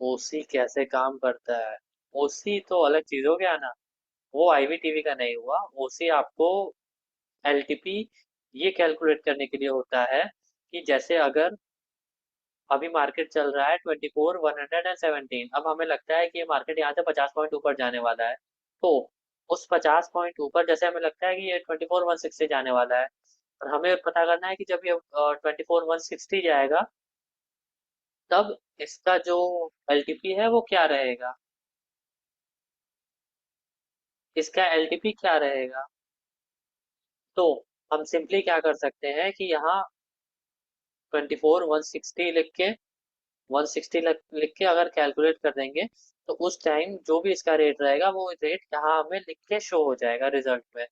ओसी कैसे काम करता है? ओसी तो अलग चीज हो गया ना, वो आईवीटीवी का नहीं हुआ। ओसी आपको एलटीपी ये कैलकुलेट करने के लिए होता है कि जैसे अगर अभी मार्केट चल रहा है 24,117, अब हमें लगता है कि ये मार्केट यहाँ से 50 पॉइंट ऊपर जाने वाला है, तो उस 50 पॉइंट ऊपर जैसे हमें लगता है कि ये 24,160 जाने वाला है, और हमें पता करना है कि जब ये 24,160 जाएगा, तब इसका जो एलटीपी है वो क्या रहेगा, इसका एलटीपी क्या रहेगा। तो हम सिंपली क्या कर सकते हैं कि यहाँ 24,160 लिख के, 160 लिख के अगर कैलकुलेट कर देंगे, तो उस टाइम जो भी इसका रेट रहेगा वो रेट यहाँ हमें लिख के शो हो जाएगा रिजल्ट में।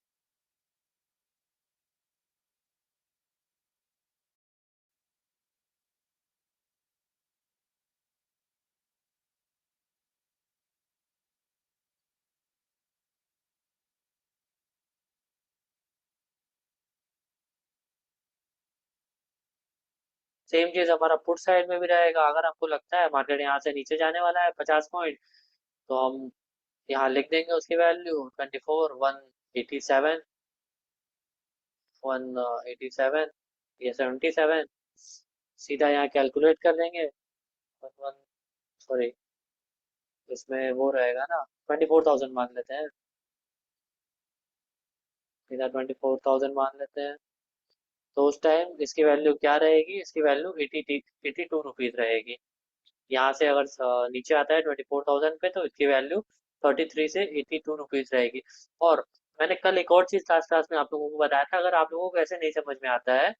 सेम चीज हमारा पुट साइड में भी रहेगा। अगर आपको लगता है मार्केट यहाँ से नीचे जाने वाला है 50 पॉइंट, तो हम यहाँ लिख देंगे उसकी वैल्यू 24 187, 187 या 77। सीधा यहाँ कैलकुलेट कर देंगे। वन सॉरी, इसमें वो रहेगा ना, 24,000 मान लेते हैं। सीधा 24,000 मान लेते हैं। तो उस टाइम इसकी वैल्यू क्या रहेगी, इसकी वैल्यू 82 रुपीज रहेगी। यहाँ से अगर नीचे आता है 24,000 पे, तो इसकी वैल्यू 33 से 82 रुपीज रहेगी। और मैंने कल एक और चीज क्लास क्लास में आप लोगों को बताया था, अगर आप लोगों को ऐसे नहीं समझ में आता है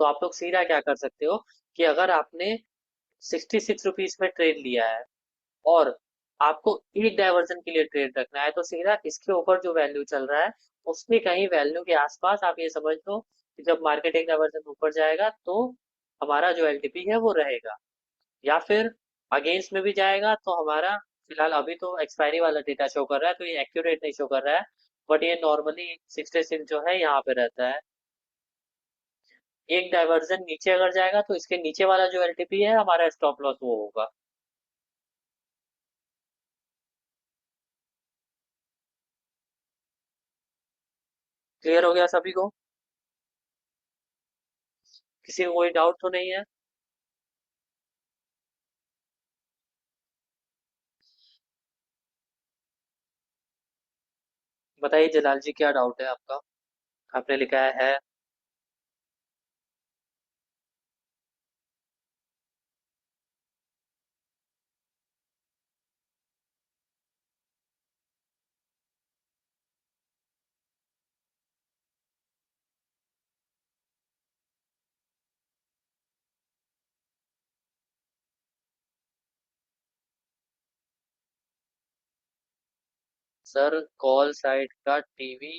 तो आप लोग सीधा क्या कर सकते हो, कि अगर आपने 66 रुपीज में ट्रेड लिया है और आपको एक डायवर्जन के लिए ट्रेड रखना है, तो सीधा इसके ऊपर जो वैल्यू चल रहा है उसके कहीं वैल्यू के आसपास आप ये समझ लो कि जब मार्केट एक डायवर्जन ऊपर जाएगा तो हमारा जो एलटीपी है वो रहेगा, या फिर अगेंस्ट में भी जाएगा तो हमारा, फिलहाल अभी तो एक्सपायरी वाला डेटा शो कर रहा है तो ये एक्यूरेट नहीं शो कर रहा है, बट ये नॉर्मली 66 जो है यहाँ पे रहता है। एक डायवर्जन नीचे अगर जाएगा तो इसके नीचे वाला जो एलटीपी है हमारा स्टॉप लॉस वो होगा। क्लियर हो गया सभी को? किसी को कोई डाउट तो नहीं है? बताइए जलाल जी, क्या डाउट है आपका? आपने लिखा है। सर कॉल साइड का टीवी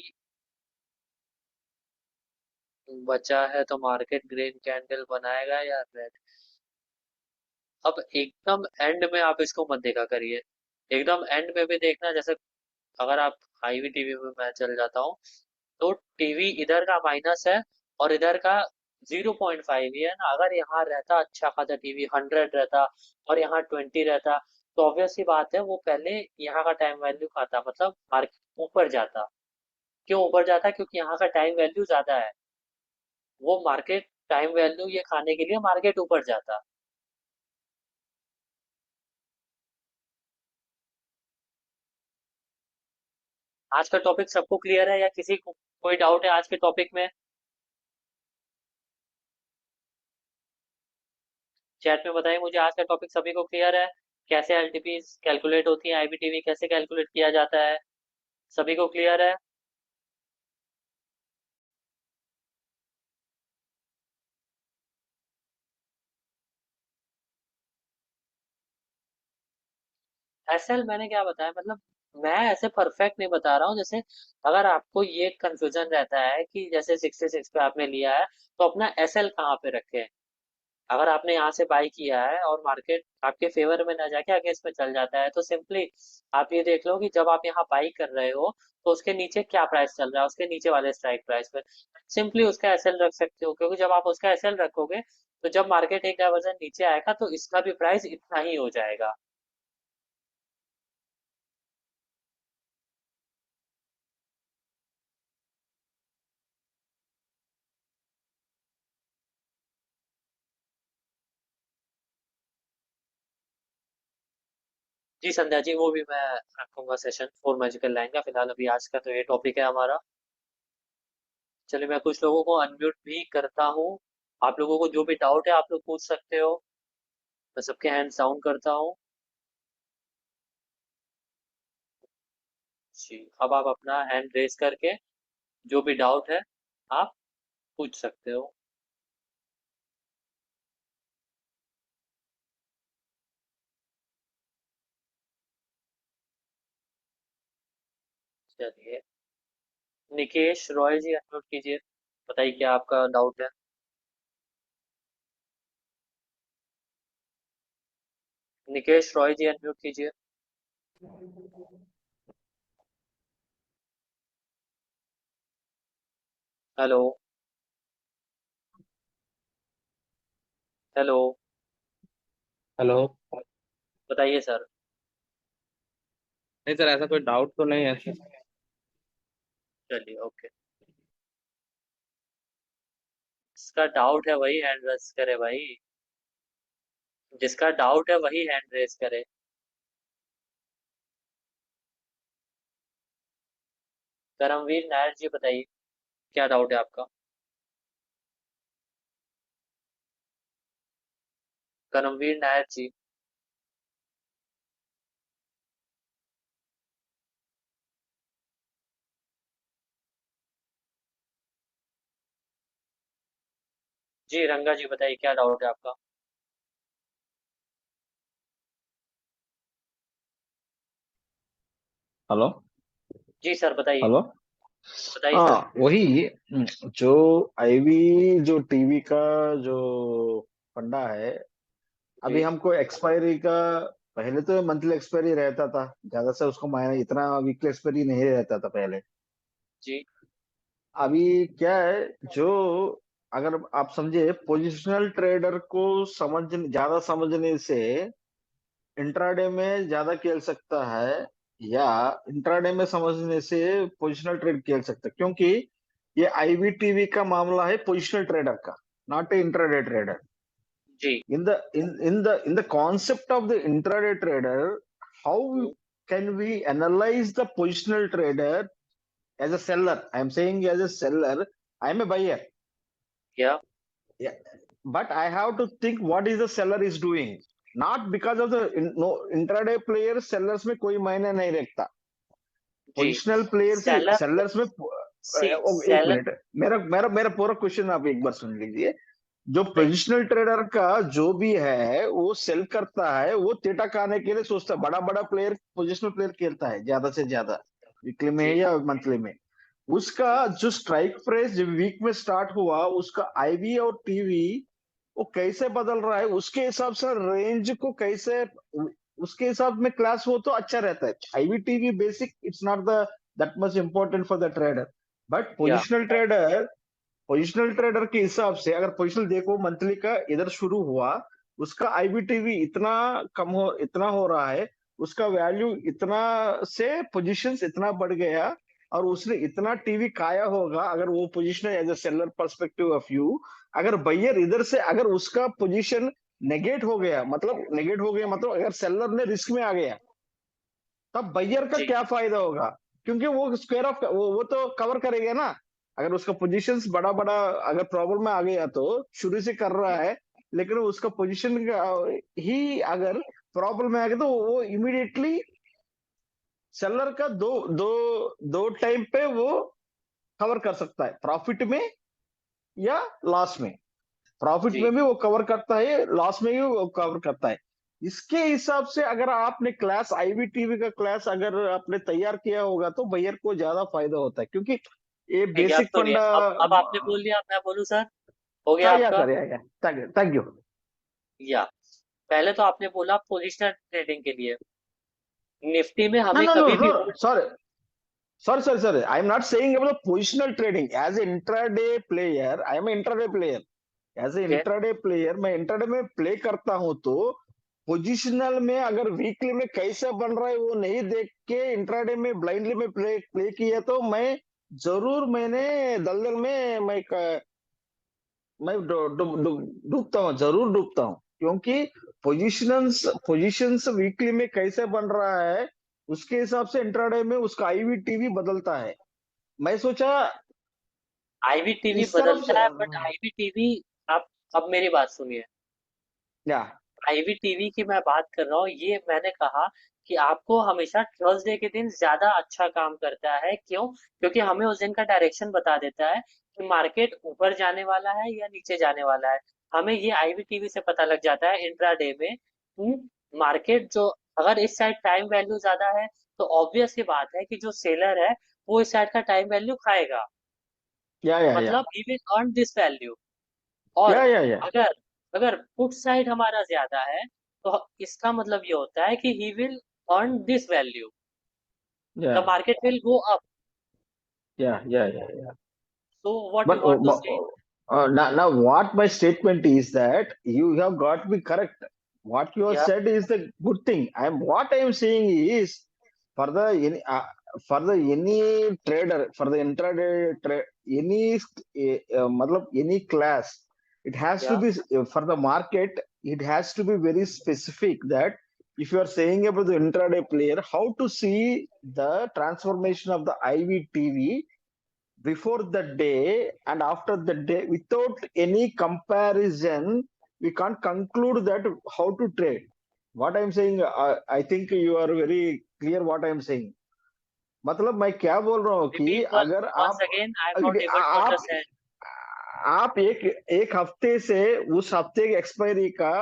बचा है तो मार्केट ग्रीन कैंडल बनाएगा या रेड? अब एकदम एंड में आप इसको मत देखा करिए। एकदम एंड में भी देखना, जैसे अगर आप आईवी टीवी में मैं चल जाता हूँ, तो टीवी इधर का माइनस है और इधर का 0.5 ही है ना। अगर यहाँ रहता अच्छा खासा टीवी 100 रहता और यहाँ 20 रहता, तो ऑब्वियस सी बात है वो पहले यहाँ का टाइम वैल्यू खाता, मतलब मार्केट ऊपर जाता। क्यों ऊपर जाता? क्योंकि यहाँ का टाइम वैल्यू ज्यादा है। वो मार्केट टाइम वैल्यू ये खाने के लिए मार्केट ऊपर जाता। आज का टॉपिक सबको क्लियर है या किसी को कोई डाउट है आज के टॉपिक में? चैट में बताइए मुझे, आज का टॉपिक सभी को क्लियर है? कैसे एलटीपी कैलकुलेट होती है, आईबीटीवी कैसे कैलकुलेट किया जाता है, सभी को क्लियर है? एसएल मैंने क्या बताया, मतलब मैं ऐसे परफेक्ट नहीं बता रहा हूँ। जैसे अगर आपको ये कंफ्यूजन रहता है कि जैसे 66 पे आपने लिया है तो अपना एसएल कहाँ पे रखें, अगर आपने यहाँ से बाई किया है और मार्केट आपके फेवर में ना जाके अगेंस्ट में चल जाता है, तो सिंपली आप ये देख लो कि जब आप यहाँ बाई कर रहे हो तो उसके नीचे क्या प्राइस चल रहा है, उसके नीचे वाले स्ट्राइक प्राइस पे सिंपली उसका एसएल रख सकते हो, क्योंकि जब आप उसका एसएल रखोगे तो जब मार्केट एक डायवर्जन नीचे आएगा तो इसका भी प्राइस इतना ही हो जाएगा। जी संध्या जी, वो भी मैं रखूंगा सेशन फोर मैजिकल लाइन का। फिलहाल अभी आज का तो ये टॉपिक है हमारा। चलिए मैं कुछ लोगों को अनम्यूट भी करता हूँ। आप लोगों को जो भी डाउट है आप लोग पूछ सकते हो। मैं सबके हैंड डाउन करता हूँ। जी, अब आप अपना हैंड रेस करके जो भी डाउट है आप पूछ सकते हो। चलिए, निकेश रॉय जी अनम्यूट कीजिए। बताइए क्या आपका डाउट है? निकेश रॉय जी अनम्यूट कीजिए। हेलो। हेलो। हेलो। बताइए सर। नहीं सर, ऐसा कोई डाउट तो नहीं है सर। चलिए ओके। जिसका डाउट है वही हैंड रेस करे भाई। जिसका डाउट है वही हैंड रेस करे। करमवीर नायर जी बताइए, क्या डाउट है आपका? करमवीर नायर जी। जी रंगा जी बताइए, क्या डाउट है आपका? हेलो। जी सर बताइए। हेलो। बताइए सर। हाँ वही, जो आईवी जो टीवी का जो फंडा है, अभी जी। हमको एक्सपायरी का, पहले तो मंथली एक्सपायरी रहता था, ज्यादा से उसको मायने इतना वीकली एक्सपायरी नहीं रहता था पहले। जी। अभी क्या है, जो अगर आप समझे पोजिशनल ट्रेडर को समझ ज्यादा समझने से इंट्राडे में ज्यादा खेल सकता है, या इंट्राडे में समझने से पोजिशनल ट्रेड खेल सकता है, क्योंकि ये आईवीटीवी का मामला है पोजिशनल ट्रेडर का, नॉट ए इंट्राडे ट्रेडर। जी। In the concept of the intraday trader, how hmm, can we analyze the positional trader as a seller? I am saying as a seller, I am a buyer. क्या? Yeah. But I have to think what is the seller is doing. Not because of the no intraday player, sellers में कोई मायने नहीं रखता। जी। Positional player से seller. Sellers में सी एक seller. Minute, मेरा मेरा मेरा पूरा क्वेश्चन आप एक बार सुन लीजिए। जो बताइए। पोजिशनल ट्रेडर का जो भी है वो सेल करता है, वो तेटा खाने के लिए सोचता है। बड़ा बड़ा प्लेयर पोजिशनल प्लेयर खेलता है ज्यादा से ज्यादा, वीकली में जी। या मंथली में। उसका जो स्ट्राइक प्राइस जब वीक में स्टार्ट हुआ, उसका आईवी और टीवी वो कैसे बदल रहा है, उसके हिसाब से रेंज को कैसे, उसके हिसाब में क्लास हो तो अच्छा रहता है। IV TV basic, it's not the that much important for the trader. But yeah. Positional trader के हिसाब से अगर पोजिशनल देखो, मंथली का इधर शुरू हुआ, उसका आईबीटीवी इतना हो रहा है, उसका वैल्यू इतना से पोजीशंस इतना बढ़ गया, और उसने इतना टीवी खाया होगा। अगर वो position as a seller perspective of view, अगर बायर इधर से अगर उसका पोजीशन नेगेट हो गया मतलब अगर सेलर ने रिस्क में आ गया, तब बायर का जी। क्या फायदा होगा? क्योंकि वो स्क्वायर ऑफ वो तो कवर करेगा ना। अगर उसका पोजीशंस बड़ा बड़ा अगर प्रॉब्लम में आ गया तो शुरू से कर रहा है, लेकिन उसका पोजीशन ही अगर प्रॉब्लम में आ गया तो वो इमीडिएटली सेलर का दो दो दो टाइम पे वो कवर कर सकता है, प्रॉफिट में या लॉस में। प्रॉफिट जी। में भी वो कवर करता है, लॉस में भी वो कवर करता है। इसके हिसाब से अगर आपने क्लास आईवीटीवी का क्लास अगर आपने तैयार किया होगा तो बायर को ज्यादा फायदा होता है, क्योंकि ये याद बेसिक तो नहीं है। फंडा। अब आपने बोल दिया, मैं बोलूं सर? हो गया हाँ या आपका? सर, या थैंक यू थैंक यू। या। पहले तो आपने बोला पोजिशनल ट्रेडिंग के लिए निफ्टी में नो हमें नो नो कभी नो भी hold. Sir, sir I am not saying about positional trading as a intraday player. I am intraday player, as a K. Intraday player मैं इंट्राडे में प्ले करता हूं, तो पोजिशनल में अगर वीकली में कैसे बन रहा है वो नहीं देख के इंट्राडे में ब्लाइंडली में प्ले प्ले किया तो मैं जरूर मैंने दलदल में मैं डूबता हूँ, जरूर डूबता हूँ। क्योंकि पोजिशंस वीकली में कैसे बन रहा है उसके हिसाब से इंट्राडे में उसका आईवीटीवी बदलता है। मैं सोचा आईवीटीवी इस तरफ से। बदलता है, बट आईवीटीवी। आप अब मेरी बात सुनिए। या आईवीटीवी की मैं बात कर रहा हूँ, ये मैंने कहा कि आपको हमेशा थर्सडे के दिन ज्यादा अच्छा काम करता है। क्यों? क्योंकि हमें उस दिन का डायरेक्शन बता देता है कि मार्केट ऊपर जाने वाला है या नीचे जाने वाला है। हमें ये आईवीटीवी से पता लग जाता है इंट्राडे में कि मार्केट जो, अगर इस साइड टाइम वैल्यू ज्यादा है, तो ऑब्वियस सी बात है कि जो सेलर है वो इस साइड का टाइम वैल्यू खाएगा। या मतलब ही विल अर्न दिस वैल्यू। और या अगर अगर पुट साइड हमारा ज्यादा है, तो इसका मतलब ये होता है कि he will earn this value. The yeah market will go up. Yeah so what you But, want to say? now what my statement is that you have got me correct. What you have या। said is the good thing. What I am saying is for the any for the any trader, for the intraday any matlab any class, it has to Yeah. be for the market, it has to be very specific that if you are saying about the intraday player, how to see the transformation of the IVTV before the day and after the day without any comparison. We can't conclude that how to trade. What I'm saying, I think you are very clear what I'm saying. मतलब मैं क्या बोल रहा हूँ कि Repeat अगर once आप again. I'm not able to आप understand. आप एक हफ्ते से उस हफ्ते की एक्सपायरी का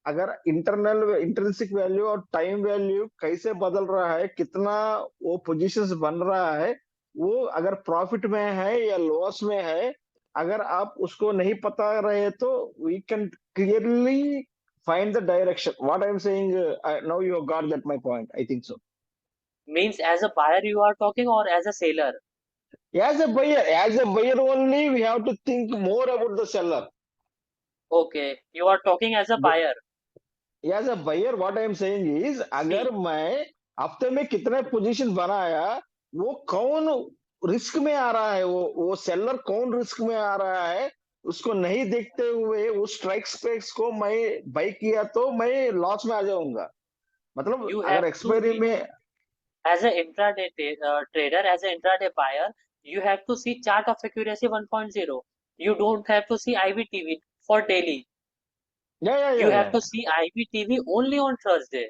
अगर इंटरनल इंट्रिंसिक वैल्यू और टाइम वैल्यू कैसे बदल रहा है, कितना वो पोजीशंस बन रहा है, वो अगर प्रॉफिट में है या लॉस में है, अगर आप उसको नहीं पता रहे तो we can clearly find the direction what I am saying. Now you got that my point, I think so. Means as a buyer you are talking or as a seller? As a buyer only we have to think more about the seller. Okay, you are talking as a buyer. As a buyer what I am saying is अगर See, मैं हफ्ते में कितने position बनाया, वो कौन risk में आ रहा है, वो सेलर कौन रिस्क में आ रहा है, उसको नहीं देखते हुए उस स्ट्राइक स्पेक्स को मैं बाई किया तो मैं लॉस में आ जाऊंगा. मतलब you have अगर to एक्सपायरी see में. as an trader, as an intraday buyer, you have to see chart of accuracy 1.0. You don't have to see IBTV for daily. या या You या have या to see IBTV only on Thursday.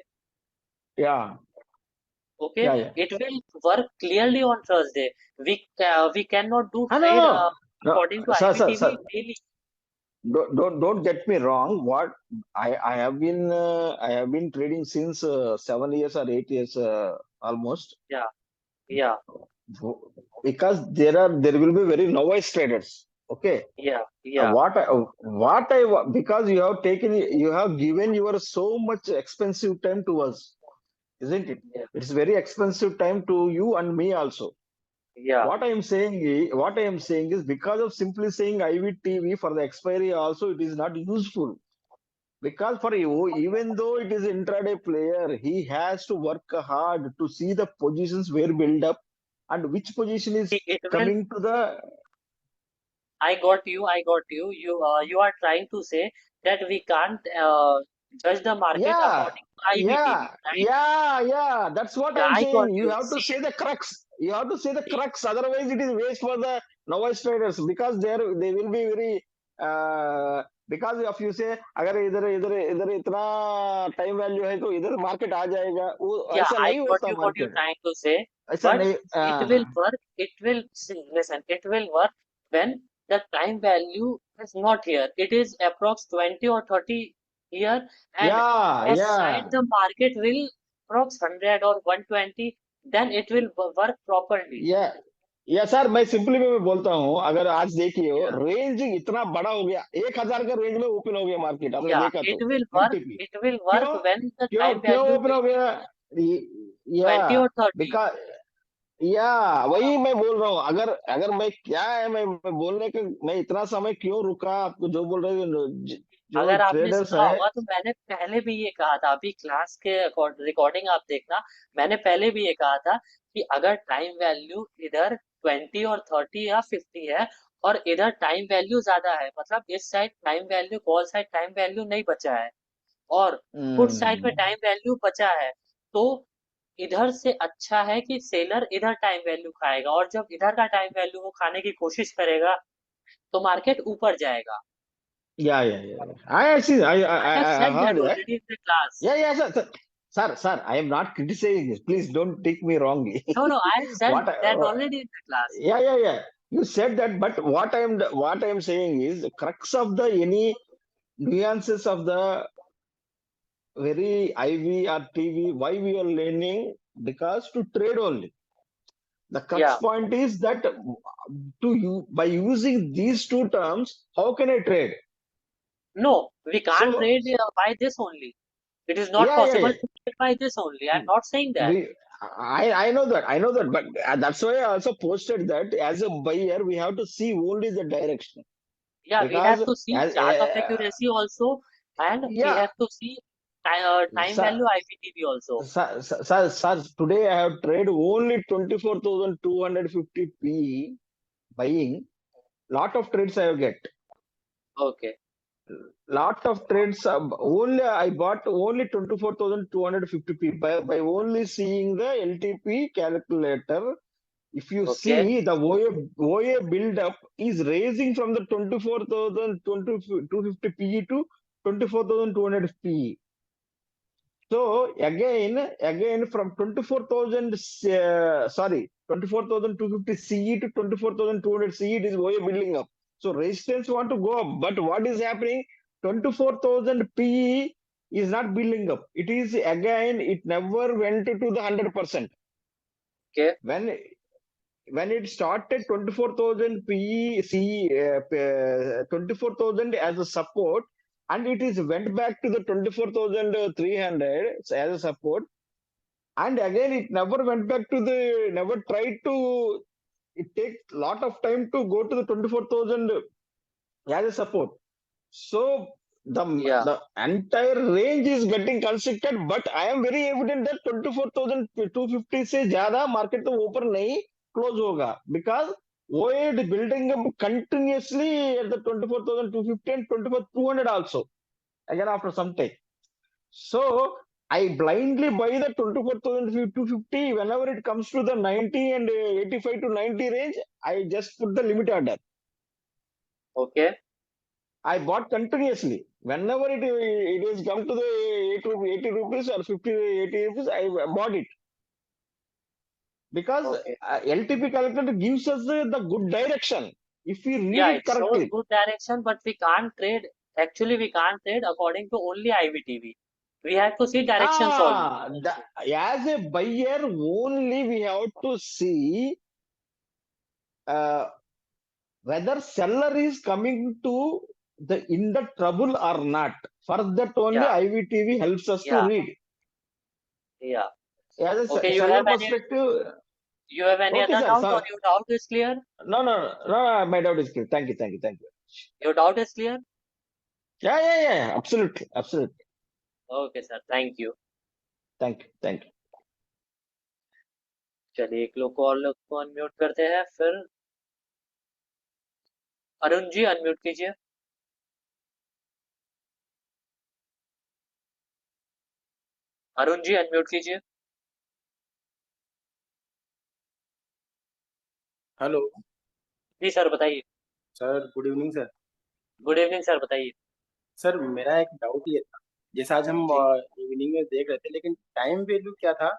या Okay, या या it will work clearly on Thursday. We cannot do हाँ. trade no according to sir sir IBTV sir, daily. don't get me wrong. What I have been trading since 7 years or 8 years almost. Yeah, yeah, Because there will be very novice traders. Okay. yeah, yeah, Because you have given your so much expensive time to us, isn't it? yeah, It's very expensive time to you and me also. yeah. What I am saying is because of simply saying IVTV for the expiry also it is not useful. Because for you, even though it is intraday player, he has to work hard to see the positions where build up and which position is See, it will. coming to the. I got you. I got you. You are trying to say that we can't judge the market Yeah, according to IBTV, right? yeah. That's what Yeah, I'm I got saying. You you. have to See, say the crux. You have to say the see, crux. Otherwise, it is waste for the novice traders because they will be very. Because if you say अगर इधर इधर इधर इतना time value है तो इधर market आ जाएगा, वो yeah, ऐसा I नहीं got होता you what you're market. trying to say, ऐसा but नहीं. it will work. It will, see, listen, it will work when the time value is not here. It is approx 20 or 30 here, and aside Yeah. the market will approx 100 or 120, then it will work properly. या या sir, मैं simply मैं बोलता हूँ, अगर आज देखिए हो Yeah. रेंज इतना बड़ा हो गया, 1,000 का रेंज में ओपन हो गया मार्केट, आपने Yeah, देखा it तो will work. निफ्टी की. It will work क्यों when the क्यों time क्यों value ओपन will हो गया? be या 20 or 30. बिकॉज या वही मैं बोल रहा हूँ. अगर अगर मैं क्या है, मैं बोलने का मैं इतना समय क्यों रुका, आपको जो बोल रहे हैं जो अगर आपने ट्रेडर्स सुना है. होगा तो मैंने पहले भी ये कहा था, अभी क्लास के रिकॉर्डिंग आप देखना, मैंने पहले भी ये कहा था कि अगर टाइम वैल्यू इधर 20 और 30 या 50 है और इधर टाइम वैल्यू ज्यादा है, मतलब इस side time value, call side time value नहीं बचा है और पुट साइड में टाइम वैल्यू बचा है, तो इधर से अच्छा है कि सेलर इधर टाइम वैल्यू खाएगा, और जब इधर का टाइम वैल्यू वो खाने की कोशिश करेगा तो मार्केट ऊपर जाएगा. या I see. I have I said that heard that. already in the class. Yeah, sir, I am not criticizing this. Please don't take me wrongly. No, no, I have said what that already in the class. Yeah. You said that, but what I'm saying is the crux of the any nuances of the very IV or TV. Why we are learning? Because to trade only. The crux Yeah. point is that to you by using these two terms, how can I trade? No, we can't So trade by this only. It is not yeah. possible to trade by this only. I'm not saying that. we I know that, but that's why I also posted that as a buyer we have to see only the direction. Yeah, we have Because to see as chart of accuracy also, and we yeah, have to see. time Sir, value IPTV also. sir, today I have traded only 24,250 PE buying. Lot of trades I have get. Okay. Lot of trades. Only I bought only 24,250 P by only seeing the LTP calculator. If you Okay. see the OA build up is raising from the 24,250 PE to 24,200 PE. So again from 24,000, 24,250 CE to 24,200 CE, it is OA building up. So resistance want to go up, but what is happening? 24,000 PE is not building up. It is again, it never went to the 100%. Okay. When it started 24,000 PE, CE, 24,000 as a support, and it is went back to the 24,300 as a support, and again it never went back to the, never tried to, it takes lot of time to go to the 24,000 as a support. So Yeah. the entire range is getting constructed, but I am very evident that 24,250 से ज्यादा market तो ऊपर नहीं close होगा, because OA is building up continuously at the 24,250 and 24,200 also again after some time. So I blindly buy the 24,250 whenever it comes to the 90 and 85 to 90 range. I just put the limit order. Okay. I bought continuously. Whenever it is come to the 80 rupees or 50, 80 rupees, I bought it. Because Okay. LTP calculator gives us the good direction. If we read Yeah, it it shows correctly. good direction, but we can't trade. Actually, we can't trade according to only IVTV. We have to see directions also. As a buyer, only we have to see uh, whether seller is coming to the in the trouble or not. For that only Yeah. IVTV helps us to Yeah. read. Yeah. As a Okay. seller perspective, You have any okay, other sir. doubt, or So, your doubt is clear? no, my doubt is clear. Thank you, thank you, thank you. Your doubt is clear? Yeah, absolutely, absolutely. Okay, sir. Thank you. Thank you, thank you. चलिए एक लोग call को unmute करते हैं फिर। Arun ji unmute कीजिए। Arun ji unmute कीजिए। Hello जी sir बताइए। Sir, good evening sir. Good evening sir बताइए। सर मेरा एक डाउट ये था, जैसे आज हम जी इवनिंग में देख रहे थे, लेकिन टाइम वैल्यू क्या था?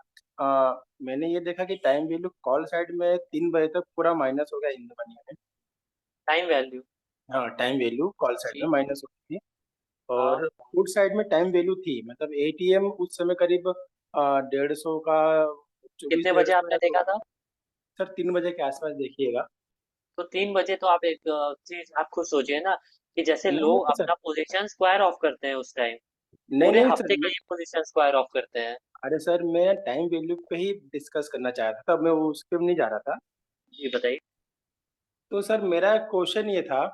मैंने ये देखा कि टाइम वैल्यू कॉल साइड में 3 बजे तक पूरा माइनस हो गया इन मनी में। Time value. हाँ, टाइम वैल्यू कॉल साइड में जी माइनस हो गई थी। हाँ। और पुट साइड में टाइम वैल्यू थी, मतलब एटीएम उस समय करीब 150 का, चौबीस कितने डेढ़ बजे सौ आपने का। तो देखा था? सर 3 बजे के आसपास देखिएगा। तो 3 बजे तो आप एक चीज आप खुद सोचिए ना, कि जैसे नहीं लोग नहीं सर, अपना पोजीशन स्क्वायर ऑफ करते हैं उस टाइम, नहीं पूरे नहीं सर, हफ्ते का ये पोजीशन स्क्वायर ऑफ करते हैं। अरे सर मैं टाइम वैल्यू पे ही डिस्कस करना चाह रहा था, मैं वो उसके में नहीं जा रहा था। जी बताइए। तो सर मेरा क्वेश्चन ये था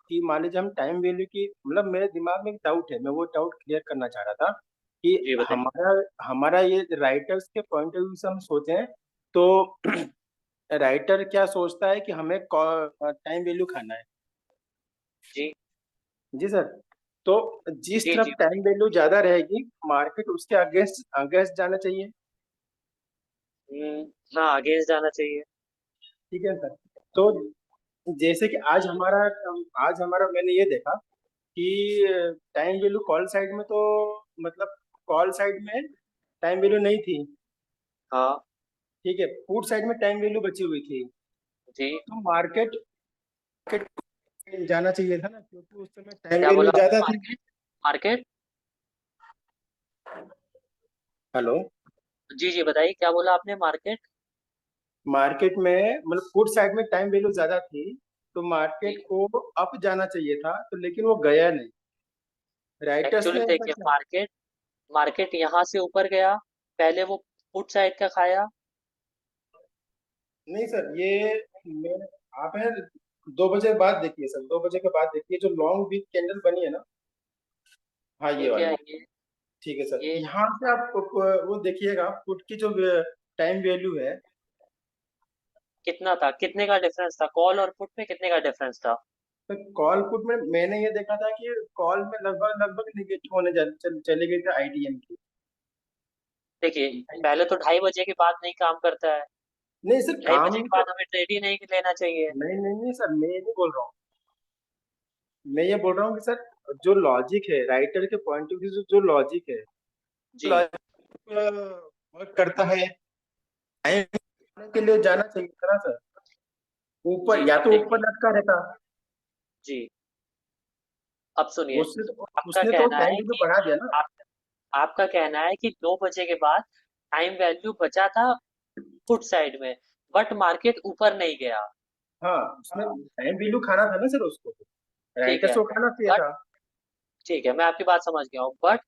कि मान लीजिए हम टाइम वैल्यू की, मतलब मेरे दिमाग में एक डाउट है, मैं वो डाउट क्लियर करना चाह रहा था कि जी बताइए। हमारा हमारा ये राइटर्स के पॉइंट ऑफ व्यू से हम सोचें तो राइटर क्या सोचता है कि हमें टाइम वैल्यू खाना है। जी जी सर। तो जिस जी। तरफ जी टाइम वैल्यू ज्यादा रहेगी, मार्केट उसके अगेंस्ट अगेंस्ट जाना चाहिए। हाँ अगेंस्ट जाना चाहिए। ठीक है सर। तो जैसे कि आज हमारा मैंने ये देखा कि टाइम वैल्यू कॉल साइड में तो, मतलब कॉल साइड में टाइम वैल्यू नहीं थी। हाँ। ठीक है, पुट साइड में टाइम वैल्यू बची हुई थी। जी तो मार्केट जाना चाहिए था ना, क्योंकि उस समय टाइम क्या वैल्यू बोला आपने? ज्यादा थी। Market market. हेलो। जी जी बताइए क्या बोला आपने? मार्केट। मार्केट में मतलब पुट साइड में टाइम वैल्यू ज्यादा थी, तो मार्केट जी को अप जाना चाहिए था, तो लेकिन वो गया नहीं। राइटर्स एक्चुअली ने ऐसा देखिए, क्या? मार्केट मार्केट यहाँ से ऊपर गया, पहले वो पुट साइड का खाया। नहीं सर, ये मैं आप है 2 बजे बाद देखिए सर, 2 बजे के बाद देखिए जो लॉन्ग वीक कैंडल बनी है ना। हाँ, ये ठीक है वाली। ये ठीक है सर, ये यहाँ से आप वो देखिएगा पुट की जो टाइम वैल्यू है। कितना था, कितने का डिफरेंस था कॉल और पुट में, कितने का डिफरेंस था? तो कॉल पुट में मैंने ये देखा था कि कॉल में लगभग लगभग निगेटिव होने चले गए थे आईटीएम की। देखिए, पहले तो 2:30 बजे के बाद नहीं काम करता है। नहीं सर, 2:30 बजे काम के तो बाद हमें ट्रेड ही नहीं लेना चाहिए। नहीं नहीं नहीं सर, मैं ये नहीं बोल रहा हूँ। मैं ये बोल रहा हूँ कि सर जो लॉजिक है, राइटर के पॉइंट ऑफ व्यू से जो लॉजिक है, जी। वर्क करता है। टाइम के लिए जाना चाहिए था ना सर, जी ऊपर या अब तो ऊपर देखिए। लटका रहता। जी अब सुनिए। उसने तो आपका उसने तो कहना टाइम है भी तो कि बढ़ा दिया ना। आप आपका कहना है कि 2 बजे के बाद टाइम वैल्यू बचा था पुट साइड में, बट मार्केट ऊपर नहीं गया। हाँ, उसमें टाइम वैल्यू खाना था ना सर उसको, ठीक राइटर है, से वो खाना चाहिए बट था। ठीक है, मैं आपकी बात समझ गया हूँ, बट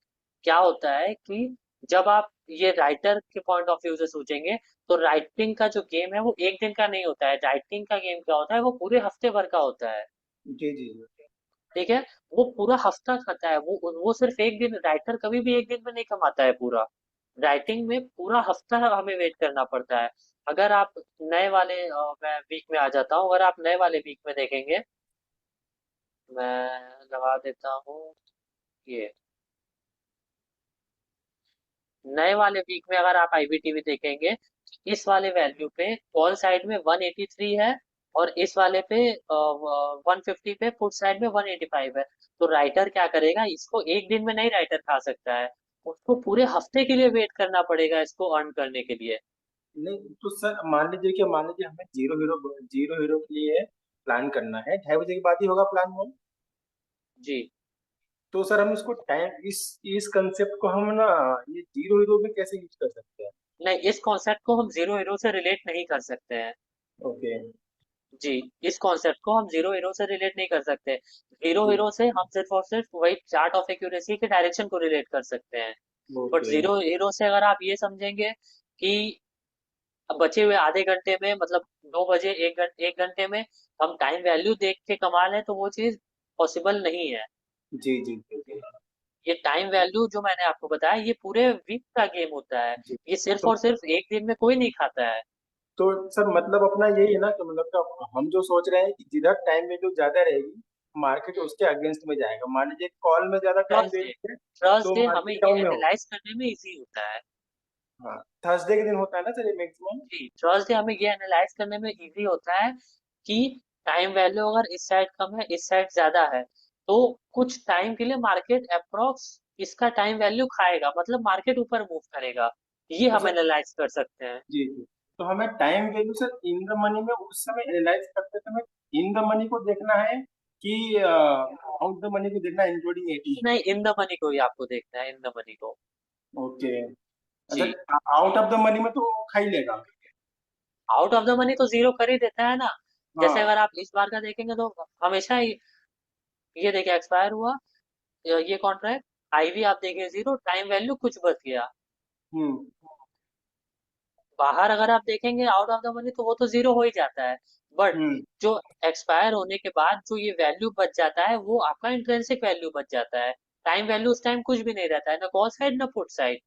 क्या होता है कि जब आप ये राइटर के पॉइंट ऑफ व्यू से सोचेंगे, तो राइटिंग का जो गेम है वो एक दिन का नहीं होता है। राइटिंग का गेम क्या होता है, वो पूरे हफ्ते भर का होता है। जी जी। ठीक है, वो पूरा हफ्ता खाता है। वो सिर्फ एक दिन, राइटर कभी भी एक दिन में नहीं कमाता है पूरा। राइटिंग में पूरा हफ्ता हमें वेट करना पड़ता है। अगर आप नए वाले मैं वीक में आ जाता हूँ, अगर आप नए वाले वीक में देखेंगे, मैं लगा देता हूँ ये। नए वाले वीक में अगर आप आईबीटीवी देखेंगे, इस वाले वैल्यू पे कॉल साइड में 183 है, और इस वाले पे 150 पे पुट साइड में 185 है। तो राइटर क्या करेगा, इसको एक दिन में नहीं राइटर खा सकता है, उसको पूरे हफ्ते के लिए वेट करना पड़ेगा इसको अर्न करने के लिए। नहीं तो सर मान लीजिए हमें जीरो हीरो के लिए प्लान करना है, 2:30 बजे के बाद ही होगा प्लान वो। जी। तो सर हम इसको टाइम इस कंसेप्ट को हम ना, ये जीरो हीरो में कैसे यूज कर सकते हैं? नहीं, इस कॉन्सेप्ट को हम जीरो हीरो से रिलेट नहीं कर सकते हैं। ओके। जी, इस कॉन्सेप्ट को हम जीरो हीरो से रिलेट नहीं कर सकते। जीरो जी। हीरो से हम सिर्फ और सिर्फ वही चार्ट ऑफ एक्यूरेसी के डायरेक्शन को रिलेट कर सकते हैं। But okay. जीरो हीरो से अगर आप ये समझेंगे कि बचे हुए आधे घंटे में, मतलब 2 बजे 1 घंटे में हम टाइम वैल्यू देख के कमा लें, तो वो चीज पॉसिबल नहीं है। जी जी जी जी। ये टाइम वैल्यू जो मैंने आपको बताया, ये पूरे वीक का गेम होता है। जी। ये सिर्फ तो और सिर्फ एक दिन में कोई नहीं खाता है। तो सर मतलब अपना यही है ना कि मतलब तो हम जो सोच रहे हैं कि जिधर टाइम वैल्यू ज्यादा रहेगी, मार्केट उसके अगेंस्ट में जाएगा। मान लीजिए कॉल में ज्यादा टाइम थर्सडे वैल्यू है तो थर्सडे हमें मार्केट ये डाउन में हो। एनालाइज करने में इजी होता है। हाँ, थर्सडे के दिन होता है ना सर ये मैक्सिमम। जी, थर्सडे हमें ये एनालाइज करने में इजी होता है कि टाइम वैल्यू अगर इस साइड कम है, इस साइड ज्यादा है, तो कुछ टाइम के लिए मार्केट अप्रोक्स इसका टाइम वैल्यू खाएगा, मतलब मार्केट ऊपर मूव करेगा। ये तो हम सर एनालाइज कर सकते हैं। जी जी, तो हमें time value sir in the money में उस समय एनालाइज करते समय इन द मनी को देखना है कि आउट द मनी को देखना है इंक्लूडिंग एटीएम? नहीं, इन द मनी को ही आपको देखना है, इन द मनी को। ओके। जी, अच्छा, आउट ऑफ द मनी में तो वो खा ही लेगा। आउट ऑफ द मनी तो जीरो कर ही देता है ना। जैसे हाँ। अगर आप इस बार का देखेंगे तो हमेशा ही, ये देखिए एक्सपायर हुआ ये कॉन्ट्रैक्ट, आईवी आप देखिए जीरो, टाइम वैल्यू कुछ बच गया। हम्म बाहर अगर आप देखेंगे आउट ऑफ द मनी, तो वो तो जीरो हो ही जाता है। बट हम्म। जो एक्सपायर होने के बाद जो ये वैल्यू बच जाता है, वो आपका इंट्रिंसिक वैल्यू बच जाता है। टाइम वैल्यू उस टाइम कुछ भी नहीं रहता है, ना कॉल साइड ना पुट साइड।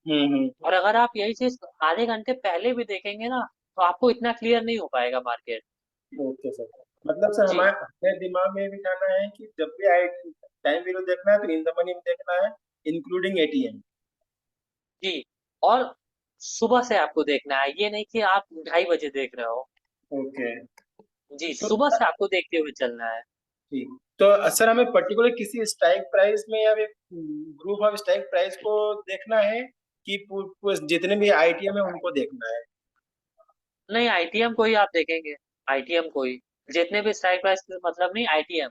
हम्म। और अगर आप यही चीज आधे घंटे पहले भी देखेंगे ना, तो आपको इतना क्लियर नहीं हो पाएगा मार्केट। ओके सर, मतलब सर जी। हमारे अपने दिमाग में ये बिठाना है कि जब भी आई टाइम वैल्यू देखना है तो इन द मनी में देखना है इंक्लूडिंग एटीएम। जी, और सुबह से आपको देखना है, ये नहीं कि आप 2:30 बजे देख रहे हो। ओके। जी, तो सुबह से आपको देखते हुए चलना है। ठीक, तो सर हमें पर्टिकुलर किसी स्ट्राइक प्राइस में या ग्रुप ऑफ स्ट्राइक प्राइस को देखना है कि जितने भी आईटीएम है उनको देखना है? नहीं, आईटीएम को ही आप देखेंगे, आईटीएम को ही। जितने भी स्ट्राइक प्राइस मतलब नहीं, आईटीएम।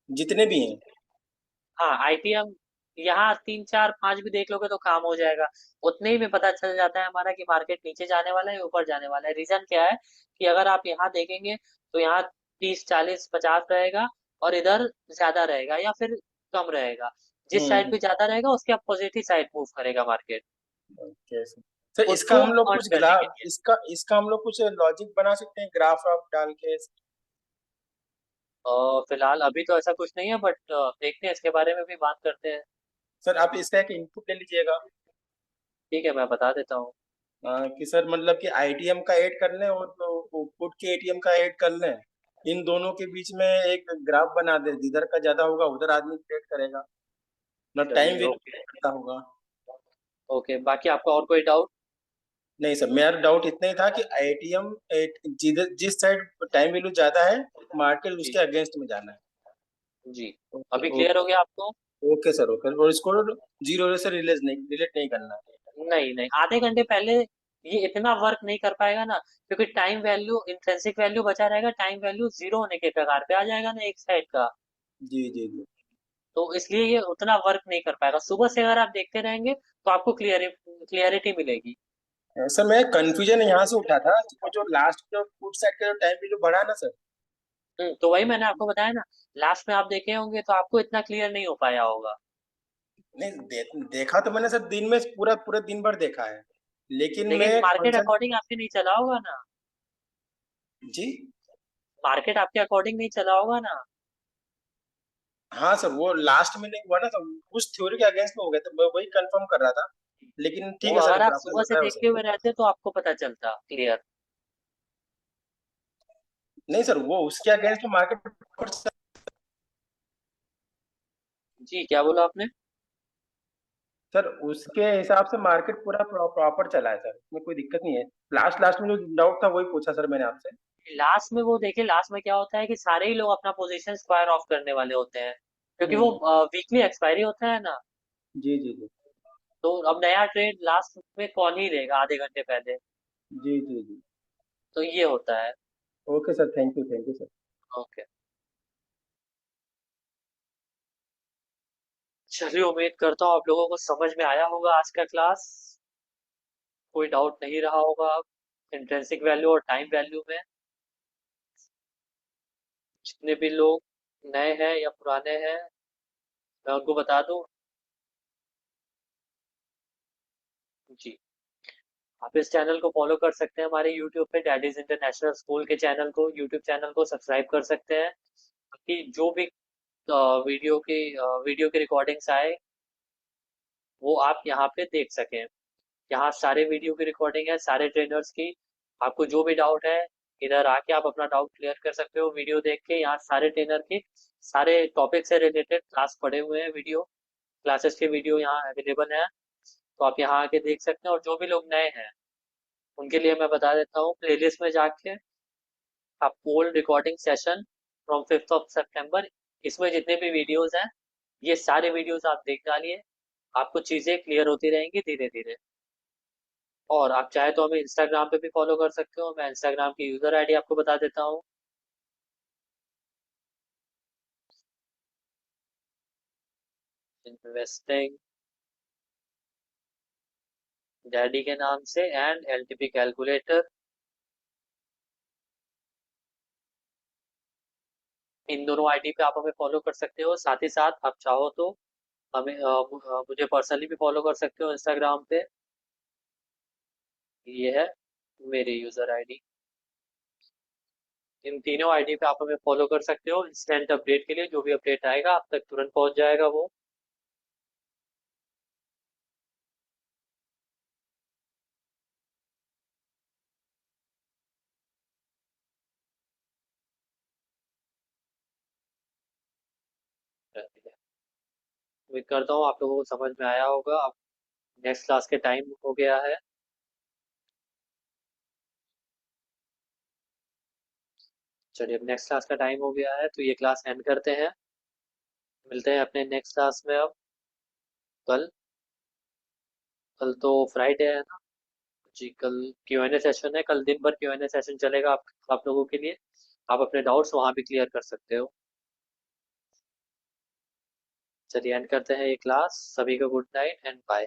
जितने भी हैं। हाँ, आईटीएम यहाँ 3 4 5 भी देख लोगे तो काम हो जाएगा। उतने ही में पता चल जाता है हमारा कि मार्केट नीचे जाने वाला है, ऊपर जाने वाला है। रीजन क्या है कि अगर आप यहाँ देखेंगे, तो यहाँ 30 40 50 रहेगा, और इधर ज्यादा रहेगा या फिर कम रहेगा। जिस साइड हम्म। पे ज्यादा रहेगा उसके अपोजिट ही साइड मूव करेगा मार्केट, ओके सर। सर इसका उसको हम लोग अर्न कुछ करने के ग्राफ, लिए। इसका हम लोग कुछ लॉजिक बना सकते हैं ग्राफ आप डाल के? फिलहाल अभी तो ऐसा कुछ नहीं है, बट देखते हैं, इसके बारे में भी बात करते हैं। सर आप इसका एक इनपुट ले लीजिएगा। ठीक है, मैं बता देता हूँ। कि सर मतलब कि आईटीएम का ऐड कर लें और पुट के एटीएम का ऐड कर लें। इन दोनों के बीच में एक ग्राफ बना दे, जिधर का ज्यादा होगा उधर आदमी ट्रेड करेगा, ना टाइम चलिए, वेस्ट ओके। करता होगा। ओके, बाकी आपका और कोई डाउट? नहीं सर, मेरा डाउट इतना ही था कि आईटीएम जिधर जिस साइड टाइम वैल्यू ज्यादा है, मार्केट जी। उसके अगेंस्ट में जाना है। जी। ओके अभी क्लियर हो ओके। गया आपको? Okay sir, okay. और इसको जीरो से रिलेट नहीं करना है। नहीं नहीं, आधे घंटे पहले ये इतना वर्क नहीं कर पाएगा ना, क्योंकि टाइम वैल्यू, इंट्रिंसिक वैल्यू बचा रहेगा, टाइम वैल्यू जीरो होने के कगार पे आ जाएगा ना एक साइड का। जी जी जी। तो इसलिए ये उतना वर्क नहीं कर पाएगा। सुबह से अगर आप देखते रहेंगे तो आपको क्लियरिटी मिलेगी। सर मैं कंफ्यूजन यहाँ से उठा था कि वो जो लास्ट जो फुट साइड का जो टाइम वैल्यू बढ़ा ना सर। तो वही मैंने आपको बताया ना, लास्ट में आप देखे होंगे तो आपको इतना क्लियर नहीं हो पाया होगा। नहीं देखा तो मैंने सर दिन में पूरा पूरा दिन भर देखा है, लेकिन लेकिन मैं मार्केट कंसर्न। अकॉर्डिंग आपके नहीं चला होगा ना। जी। मार्केट आपके अकॉर्डिंग नहीं चला होगा ना। हाँ सर, वो लास्ट में नहीं हुआ ना, तो उस थ्योरी के अगेंस्ट में हो गया, तो मैं वही कंफर्म कर रहा था। लेकिन वो ठीक है सर, अगर आप आपने सुबह से बताया वो देखते सही है। हुए रहते तो आपको पता चलता क्लियर। नहीं सर, वो उसके अगेंस्ट में मार्केट। जी, क्या बोला आपने? सर उसके हिसाब से मार्केट पूरा प्रॉपर चला है सर, उसमें कोई दिक्कत नहीं है। लास्ट लास्ट में जो डाउट था वही पूछा सर मैंने आपसे। लास्ट में वो देखिए, लास्ट में क्या होता है कि सारे ही लोग अपना पोजीशन स्क्वायर ऑफ करने वाले होते हैं, क्योंकि वो हम्म। वीकली एक्सपायरी होता है ना। जी जी जी। तो अब नया ट्रेड लास्ट में कौन ही लेगा आधे घंटे पहले। जी जी जी। तो ये होता है। Okay sir, thank you sir. Okay. चलिए, उम्मीद करता हूँ आप लोगों को समझ में आया होगा आज का क्लास। कोई डाउट नहीं रहा होगा इंट्रिंसिक वैल्यू और टाइम वैल्यू में। जितने भी लोग नए हैं या पुराने हैं, मैं उनको बता दूं। जी। आप इस चैनल को फॉलो कर सकते हैं हमारे यूट्यूब पे, डैडीज इंटरनेशनल स्कूल के चैनल को, यूट्यूब चैनल को सब्सक्राइब कर सकते हैं, ताकि जो भी वीडियो की रिकॉर्डिंग्स आए वो आप यहाँ पे देख सकें। यहाँ सारे वीडियो की रिकॉर्डिंग है, सारे ट्रेनर्स की। आपको जो भी डाउट है, इधर आके आप अपना डाउट क्लियर कर सकते हो वीडियो देख के। यहाँ सारे ट्रेनर के सारे टॉपिक से रिलेटेड क्लास पढ़े हुए हैं, वीडियो क्लासेस के वीडियो यहाँ अवेलेबल है। तो आप यहाँ आके देख सकते हैं। और जो भी लोग नए हैं उनके लिए मैं बता देता हूँ, प्लेलिस्ट में जाके आप ओल्ड रिकॉर्डिंग सेशन फ्रॉम 5 सितंबर, इसमें जितने भी वीडियोस हैं ये सारे वीडियोस आप देख डालिए। आपको चीज़ें क्लियर होती रहेंगी धीरे धीरे। और आप चाहे तो हमें इंस्टाग्राम पे भी फॉलो कर सकते हो। मैं इंस्टाग्राम की यूज़र आईडी आपको बता देता हूँ। इन्वेस्टिंग डैडी के नाम से एंड एलटीपी कैलकुलेटर, इन दोनों आईडी पे आप हमें फॉलो कर सकते हो। साथ ही साथ आप चाहो तो हमें मुझे पर्सनली भी फॉलो कर सकते हो इंस्टाग्राम पे। ये है मेरी यूज़र आईडी। इन तीनों आईडी पे आप हमें फॉलो कर सकते हो इंस्टेंट अपडेट के लिए। जो भी अपडेट आएगा आप तक तुरंत पहुंच जाएगा वो। उम्मीद करता हूँ आप लोगों को समझ में आया होगा। अब नेक्स्ट क्लास के टाइम हो गया है। चलिए, अब नेक्स्ट क्लास का टाइम हो गया है तो ये क्लास एंड करते हैं। मिलते हैं अपने नेक्स्ट क्लास में अब कल। कल तो फ्राइडे है ना। जी, कल Q&A सेशन है। कल दिन भर Q&A सेशन चलेगा आप लोगों के लिए। आप अपने डाउट्स वहाँ भी क्लियर कर सकते हो। चलिए, एंड करते हैं ये क्लास। सभी को गुड नाइट एंड बाय।